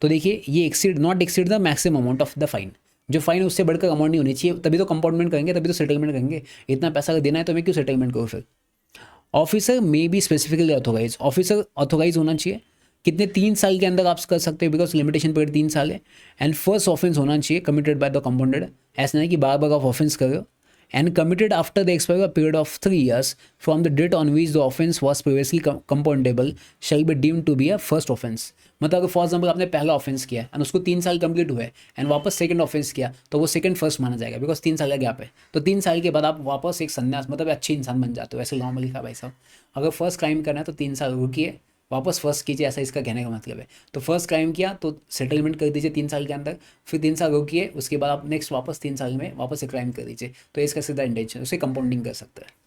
तो देखिए ये not exceed the maximum amount of the fine, जो फाइन उससे बढ़कर अमाउंट नहीं होनी चाहिए, तभी तो कंपाउंडमेंट करेंगे, तभी तो सेटलमेंट करेंगे। इतना पैसा अगर देना है तो मैं क्यों सेटलमेंट करूँ फिर। Officer may be specifically authorise, officer authorise होना चाहिए। कितने, 3 साल के अंदर आप कर सकते हो, बिकॉज लिमिटेशन पीरियड 3 साल है। एंड फर्स्ट ऑफेंस होना चाहिए कमिटेड बाय द कंपाउंडेड, ऐसा नहीं कि बार बार आप ऑफेंस करो। And committed after the expiry period of 3 years from the date on which the offence was previously compoundable shall be deemed to be a first offence. मतलब अगर for example आपने पहला offence किया एंड उसको 3 साल complete हुए and वापस second offence किया तो वो सेकंड फर्स्ट माना जाएगा, बिकॉज 3 साल का गैप है। तो 3 साल के बाद आप वापस एक संन्यास मतलब अच्छे इंसान बन जाते हो, ऐसे गाँव में लिखा भाई साहब। अगर फर्स्ट क्राइम करना है तो 3 साल रुकिए, वापस फर्स्ट कीजिए, ऐसा इसका कहने का मतलब है। तो फर्स्ट क्राइम किया तो सेटलमेंट कर दीजिए 3 साल के अंदर, फिर 3 साल रोकिए, उसके बाद आप नेक्स्ट वापस 3 साल में वापस से क्राइम कर दीजिए। तो इसका सीधा इंटेंशन, उसे कंपाउंडिंग कर सकता है।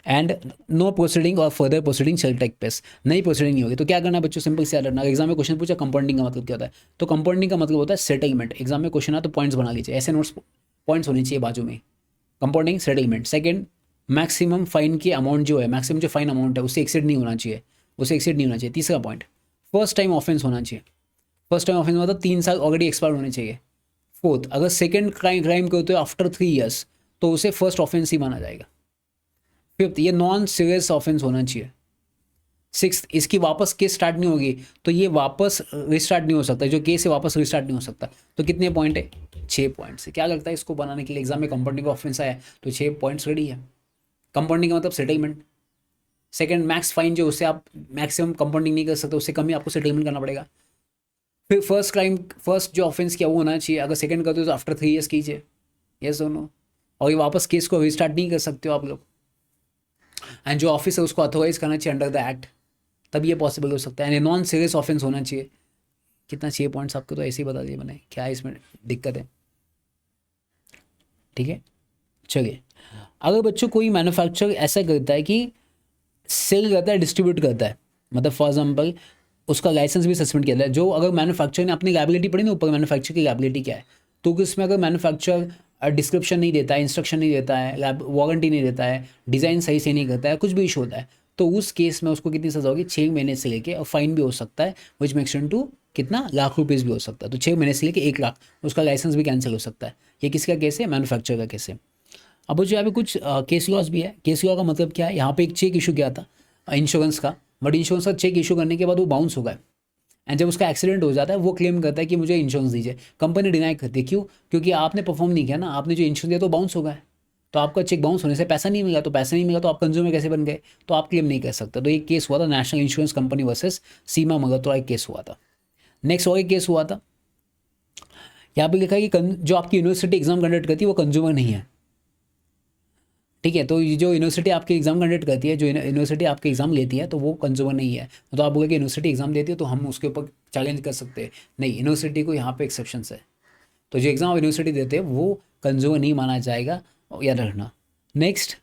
एंड नो प्रोसीडिंग और further proceeding shall take place, नई प्रोसीडिंग नहीं होगी। तो क्या करना है बच्चों, सिंपल से याद रखना। एग्जाम में क्वेश्चन पूछा कंपाउंडिंग का मतलब क्या होता है, तो कंपाउंडिंग का मतलब होता है सेटलमेंट। एग्जाम में क्वेश्चन आ तो पॉइंट्स बना लीजिए, ऐसे नोट्स पॉइंट्स होने चाहिए बाजू में। Compounding, settlement. Second, maximum fine की अमाउंट जो है, मैक्सिमम जो फाइन अमाउंट है उससे एक्सीड नहीं होना चाहिए, उसे एक्सीड नहीं होना चाहिए। तीसरा पॉइंट, फर्स्ट टाइम ऑफेंस होना चाहिए। फर्स्ट टाइम ऑफेंस मतलब 3 साल ऑलरेडी एक्सपायर होने चाहिए। फोर्थ, अगर सेकंड क्राइम करते हो आफ्टर 3 years तो उसे फर्स्ट ऑफेंस ही माना जाएगा। फिफ्थ, ये नॉन सीरियस ऑफेंस होना चाहिए। सिक्स्थ, इसकी वापस केस स्टार्ट नहीं होगी तो ये वापस रिस्टार्ट नहीं हो सकता, जो केस है वापस रिस्टार्ट नहीं हो सकता। तो कितने पॉइंट है, 6 पॉइंट्स। क्या लगता है इसको बनाने के लिए, एग्जाम में कंपाउंडिंग ऑफेंस आया तो 6 पॉइंट्स रेडी है। कंपाउंडिंग का मतलब सेटलमेंट। सेकंड, मैक्स फाइन जो उससे आप मैक्सिमम कंपाउंडिंग नहीं कर सकते, उससे कम ही आपको सेटलमेंट करना पड़ेगा। फिर फर्स्ट क्राइम, फर्स्ट जो ऑफेंस किया वो होना चाहिए। अगर सेकंड करते हो तो आफ्टर 3 years कीजिए, यस और नो। और ये वापस केस को रिस्टार्ट नहीं कर सकते हो आप लोग। एंड जो ऑफिस है उसको अथोराइज करना चाहिए अंडर द एक्ट, तब ये पॉसिबल हो सकता है। एंड नॉन सीरियस ऑफेंस होना चाहिए। कितना, 6 पॉइंट्स आपको तो ऐसे ही बता दिए मैंने, क्या है इसमें दिक्कत है। ठीक है, चलिए। अगर बच्चों कोई मैन्युफैक्चरर ऐसा करता है कि सेल करता है, डिस्ट्रीब्यूट करता है, मतलब फॉर एग्जाम्पल उसका लाइसेंस भी सस्पेंड किया जाए, जो अगर मैन्युफैक्चरर ने अपनी लायबिलिटी पढ़ी ना ऊपर, मैन्युफैक्चरर की लायबिलिटी क्या है, तो उसमें अगर मैन्युफैक्चरर डिस्क्रिप्शन नहीं देता है, इंस्ट्रक्शन नहीं देता है, वारंटी नहीं देता है, डिज़ाइन सही से नहीं करता है, कुछ भी इशू होता है, तो उस केस में उसको कितनी सज़ा होगी, 6 महीने से लेके, और फाइन भी हो सकता है विच मेक्शन टू कितना, लाख रुपीज़ भी हो सकता है। तो 6 महीने से लेके 1 लाख, उसका लाइसेंस भी कैंसिल हो सकता है। ये किसका केस है, मैन्युफैक्चरर का केस है। अब जो यहाँ पे कुछ केस लॉस भी है। केस लॉ का मतलब क्या है, यहाँ पे एक चेक इशू किया था इंश्योरेंस का, बट इंश्योरेंस का चेक इशू करने के बाद वो बाउंस हो गया। एंड जब उसका एक्सीडेंट हो जाता है वो क्लेम करता है कि मुझे इंश्योरेंस दीजिए, कंपनी डिनाई करती है। क्यों, क्योंकि आपने परफॉर्म नहीं किया ना, आपने जो इंश्योरेंस दिया तो बाउंस हो गया, तो आपका चेक बाउंस होने से पैसा नहीं मिला, तो पैसा नहीं मिला तो आप कंज्यूमर कैसे बन गए, तो आप क्लेम नहीं कर सकते। तो एक केस हुआ था नेशनल इंश्योरेंस कंपनी वर्सेस सीमा मल्होत्रा, एक केस हुआ था। नेक्स्ट और एक केस हुआ था, यहाँ पे लिखा है कि जो आपकी यूनिवर्सिटी एग्जाम कंडक्ट करती है वो कंज्यूमर नहीं है। ठीक है, तो ये जो यूनिवर्सिटी आपके एग्जाम कंडक्ट करती है, जो यूनिवर्सिटी आपके एग्जाम लेती है, तो वो कंज्यूमर नहीं है। तो आप बोले कि यूनिवर्सिटी एग्जाम देती है तो हम उसके ऊपर चैलेंज कर सकते हैं, नहीं, यूनिवर्सिटी को यहाँ पे एक्सेप्शन है। तो जो एग्जाम यूनिवर्सिटी देते हैं वो कंज्यूमर नहीं माना जाएगा, याद रखना। Next,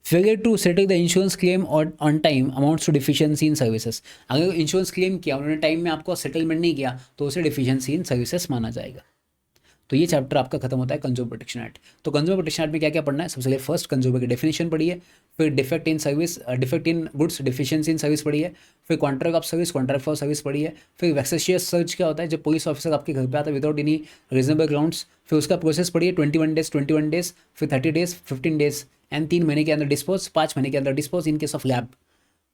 failure to settle the insurance claim और on time amounts to deficiency in services. अगर इंश्योरेंस क्लेम किया उन्होंने टाइम में आपको सेटलमेंट नहीं किया तो उसे डिफिशियंसी इन सर्विसेज माना जाएगा। तो ये चैप्टर आपका खत्म होता है कंज्यूमर प्रोटेक्शन एक्ट। तो कंज्यूमर प्रोटेक्शन एक्ट में क्या क्या पढ़ना है, सबसे पहले फर्स्ट कंज्यूमर की डेफिनेशन पढ़ी है, फिर defect in service, defect in goods, deficiency in service पढ़ी है, फिर contract of service, contract for service पढ़ी है, फिर वेक्सेशियस सर्च क्या होता है, जब पुलिस ऑफिसर आपके घर पे आता है विदाउट एनी रीजनेबल ग्राउंड्स, फिर उसका प्रोसेस पढ़ी है 21 डेज, फिर 30 डेज, 15 डेज एंड 3 महीने के अंदर डिस्पोज, 5 महीने के अंदर dispose in case of lab.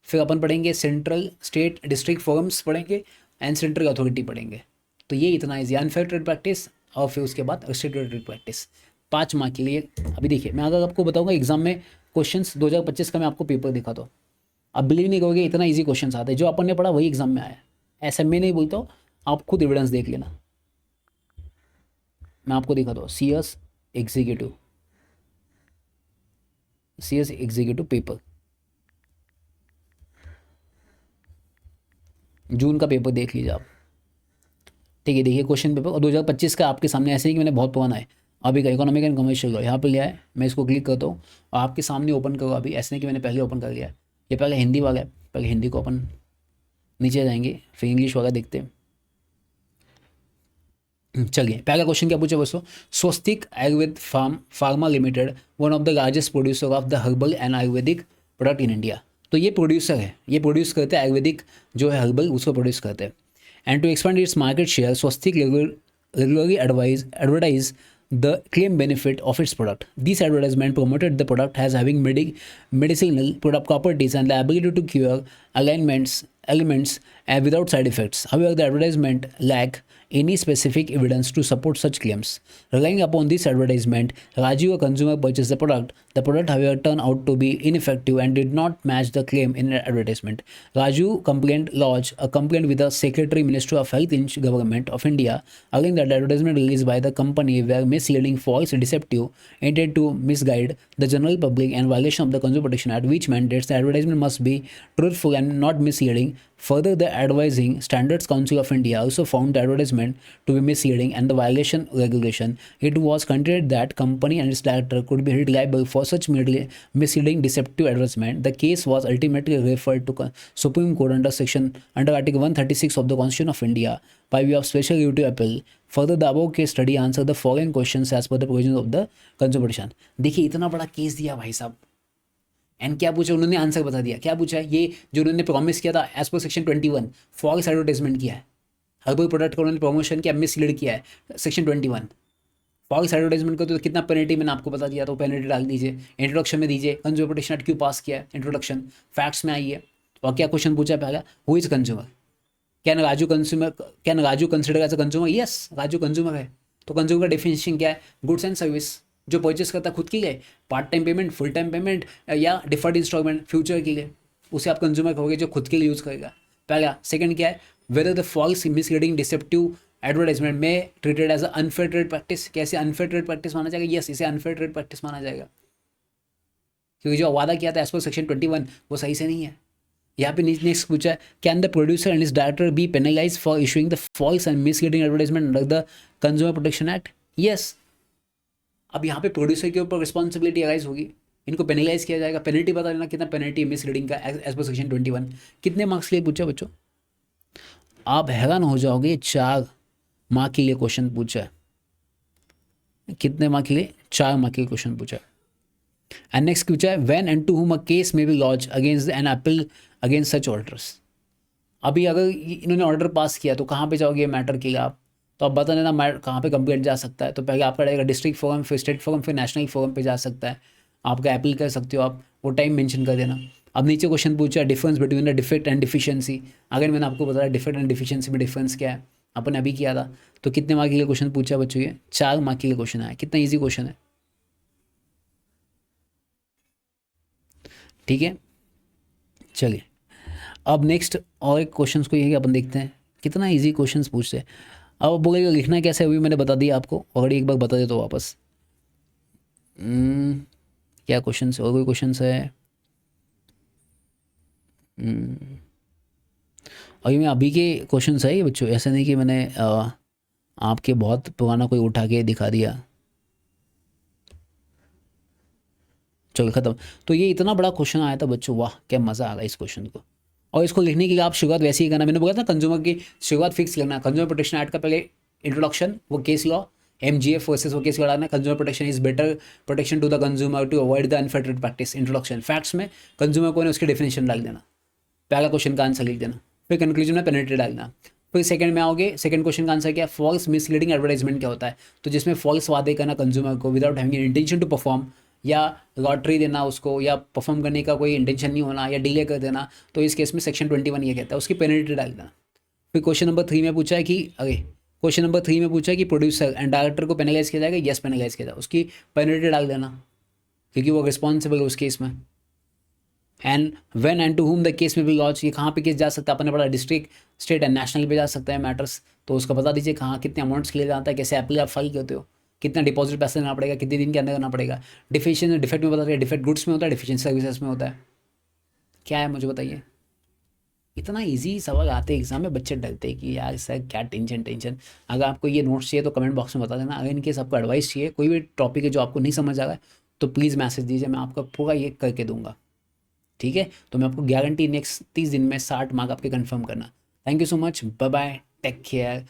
फिर अपन पढ़ेंगे सेंट्रल, स्टेट, डिस्ट्रिक्ट फॉर्म्स पढ़ेंगे एंड सेंट्रल अथॉरिटी पढ़ेंगे। तो ये इतना ईजी, अनफेयर ट्रेड प्रैक्टिस और फिर उसके बाद रिस्ट्रिक्टेड ट्रेड प्रैक्टिस, 5 मार्क के लिए। अभी देखिए मैं अगर आपको बताऊंगा एग्जाम में क्वेश्चंस 2025 का मैं आपको पेपर दिखा दो, आप बिलीव नहीं करोगे इतना इजी क्वेश्चंस आते हैं, जो अपन ने पढ़ा वही एग्जाम में आया है। ऐसा मैं नहीं बोलता हूँ, आप खुद एविडेंस देख लेना। मैं आपको दिखा दो executive C S executive paper, जून का पेपर देख लीजिए आप। ठीक है, देखिए क्वेश्चन पेपर और 2025 का आपके सामने, ऐसे नहीं कि मैंने बहुत पुराना है, अभी का इकोनॉमिक एंड कमर्शियल लॉ यहाँ पर लिया है, मैं इसको क्लिक करता हूँ और आपके सामने ओपन करो। अभी ऐसे नहीं कि मैंने पहले ओपन कर लिया है, ये पहले हिंदी वाला है, पहले हिंदी को अपन नीचे जाएंगे फिर इंग्लिश वाला देखते हैं। चलिए पहला क्वेश्चन क्या पूछा दोस्तों, Swastik Ayurved pharma limited one of the largest producer of the herbal and ayurvedic product in India. तो ये प्रोड्यूसर है, ये प्रोड्यूस करते हैं आयुर्वेदिक जो है हर्बल, उसको प्रोड्यूस करते हैं। And to expand its market share Swastik regularly advertise the claim benefit of its product. This advertisement promoted the product as having medicinal product properties and the ability to cure ailments without side effects. However, the advertisement lack any specific evidence to support such claims. Relying upon this advertisement, Raju, a consumer, purchased the product. The product, however, turned out to be ineffective and did not match the claim in the advertisement. Raju lodged a complaint with the Secretary Ministry of Health in Government of India, alleging that the advertisement released by the company were misleading, false, deceptive, intended to misguide the general public and violation of the Consumer Protection Act, which mandates the advertisement must be truthful and not misleading. Further, the Advertising Standards Council of India also found the advertisement to be misleading and the violation regulation. It was contended that company and its director could be held liable for such misleading, deceptive advertisement. The case was ultimately referred to Supreme Court under Article 136 of the Constitution of India by way of special review appeal. Further, the above case study answered the following questions as per the provisions of the Consumer Protection. देखिए इतना बड़ा case दिया भाई साहब, and क्या पूछा उन्होंने, answer बता दिया। क्या पूछा है, ये जो उन्होंने प्रॉमिस किया था as per section 21 false advertisement किया है, हर्बल प्रोडक्ट का उन्होंने प्रमोशन किया, मिसलीड किया है सेक्शन 21 फॉल्स एडवर्टाइजमेंट को, तो कितना पेनल्टी मैंने आपको बता दिया, तो पेनल्टी डाल दीजिए, इंट्रोडक्शन में दीजिए कंज्यूमर प्रोटेक्शन एक्ट क्यों पास किया है, इंट्रोडक्शन फैक्ट्स में आइए। और क्या क्वेश्चन पूछा पहला, who is consumer, can Raju consider as a consumer, yes Raju consumer है। तो कंज्यूमर का डेफिनेशन क्या है, गुड्स एंड सर्विस जो परचेस करता है खुद के लिए, part time payment, full time payment या डिफर्ड इंस्टॉलमेंट फ्यूचर के लिए, उसे आप कंज्यूमर कहोगे जो खुद के लिए यूज़ करेगा, पहला। सेकंड क्या है, whether the false misleading deceptive advertisement may treated as unfair trade practice, कैसे अनफेयर ट्रेड प्रैक्टिस माना जाएगा, यस इसे अनफेयर ट्रेड प्रैक्टिस माना जाएगा, क्योंकि जो वादा किया था एज पर सेक्शन 21 वो सही से नहीं है। यहाँ पे नेक्स्ट पूछा है, can the producer and is director be penalise for issuing the false and misleading advertisement under the consumer protection act, yes. अब यहाँ पे प्रोड्यूसर के ऊपर रिस्पॉन्सिबिलिटी अराइज होगी, इनको पेनलाइज किया जाएगा। पेनल्टी बता देना कितना पेनल्टी है मिसलीडिंग का एज पर सेक्शन 21। कितने मार्क्स के लिए पूछा बच्चों, आप हैरान हो जाओगे, 4 मार्क के लिए क्वेश्चन पूछा है। कितने मार्क के लिए, 4 मार्क के लिए क्वेश्चन पूछा है। एंड नेक्स्ट पूछा है, when and to whom a case may be launch against an appeal against such orders. अभी अगर इन्होंने ऑर्डर पास किया तो कहाँ पे जाओगे मैटर के लिए आप, तो आप बता देना कहाँ पे कंप्लेंट जा सकता है। तो पहले आपका रहेगा डिस्ट्रिक्ट फोरम, फिर स्टेट फोरम, फिर नेशनल फोरम पे जा सकता है, आपका अपील कर सकते हो आप, वो टाइम मेंशन कर देना। अब नीचे क्वेश्चन पूछा difference between the defect and deficiency. अगर मैंने आपको बताया डिफेक्ट एंड डिफिशियंसी में डिफरेंस क्या है, अपन अभी किया था। तो कितने मार्क के लिए क्वेश्चन पूछा बच्चों, ये 4 मार्क के लिए क्वेश्चन आया। कितना ईजी क्वेश्चन है, ठीक है। चलिए अब नेक्स्ट और एक क्वेश्चन को ये अपन देखते हैं, कितना ईजी क्वेश्चन पूछते हैं। अब बोलेगा लिखना कैसे, अभी मैंने बता दिया आपको, और एक बार बता देता हूँ वापस। क्या क्वेश्चन है, और कोई क्वेश्चन है? और ये मैं अभी के क्वेश्चन है ये बच्चों, ऐसा नहीं कि मैंने आपके बहुत पुराना कोई उठा के दिखा दिया। चलो खत्म। तो ये इतना बड़ा क्वेश्चन आया था बच्चों, वाह क्या मज़ा आ गया इस क्वेश्चन को। और इसको लिखने के लिए आप शुरुआत वैसे ही करना, मैंने बोला था कंज्यूमर की शुरुआत फिक्स करना। कंज्यूमर प्रोटेक्शन एक्ट का पहले इंट्रोडक्शन, वो केस लॉ, MGF वर्सेस वो केस लड़ाना, consumer protection is better protection to the consumer to avoid the unfair trade practice, introduction. Facts में कंज्यूमर को उसकी डेफिनेशन डाल देना, पहला क्वेश्चन का आंसर लिख देना, फिर कंक्लूजन में पेनल्टी डालना। फिर सेकंड में आओगे, सेकंड क्वेश्चन का आंसर क्या है, फॉल्स मिसलीडिंग एडवर्टाइजमेंट क्या होता है, तो जिसमें फॉल्स वादे करना कंज्यूमर को without having intention to perform, या लॉटरी देना उसको, या परफॉर्म करने का कोई इंटेंशन नहीं होना, या डिले कर देना, तो इस केस में सेक्शन 21 ये कहता है, उसकी पेनल्टी डाल देना। फिर क्वेश्चन नंबर 3 में पूछा है कि अरे क्वेश्चन नंबर 3 में पूछा कि प्रोड्यूसर एंड डायरेक्टर को पेनलाइज किया जाएगा, यस पेनलाइज किया जाएगा, उसकी पेनल्टी डाल देना क्योंकि वो रिस्पॉन्सिबल है उस केस में। And when and to whom the case may be launch, ये कहाँ पे केस जा सकता है, अपने पढ़ा डिस्ट्रिक्ट, स्टेट एंड नेशनल पे जा सकता है मैटर्स, तो उसका बता दीजिए कहाँ कितने अमाउंट्स के लिए जाता है, कैसे एप्लीकेशन आप फाइल करते हो, कितना डिपॉजिट पैसे देना पड़ेगा, कितने दिन के अंदर करना पड़ेगा। डिफिशिएंसी डिफेक्ट में बता दिया, डिफेक्ट गुड्स में होता है, डिफिशिएंसी सर्विसेज में होता है। क्या है मुझे बताइए। इतना इजी सवाल आते हैं एग्जाम में, बच्चे डरते हैं कि यार सर क्या टेंशन टेंशन। अगर आपको ये नोट्स चाहिए तो कमेंट बॉक्स में बता देना। अगर इनकेस आपको एडवाइस चाहिए, कोई भी टॉपिक है जो आपको नहीं समझ आ रहा है, तो प्लीज़ मैसेज दीजिए, मैं आपका पूरा ये करके दूंगा। ठीक है, तो मैं आपको गारंटी नेक्स्ट 30 दिन में 60 मार्क आपके कंफर्म करना। Thank you so much, bye bye, take care.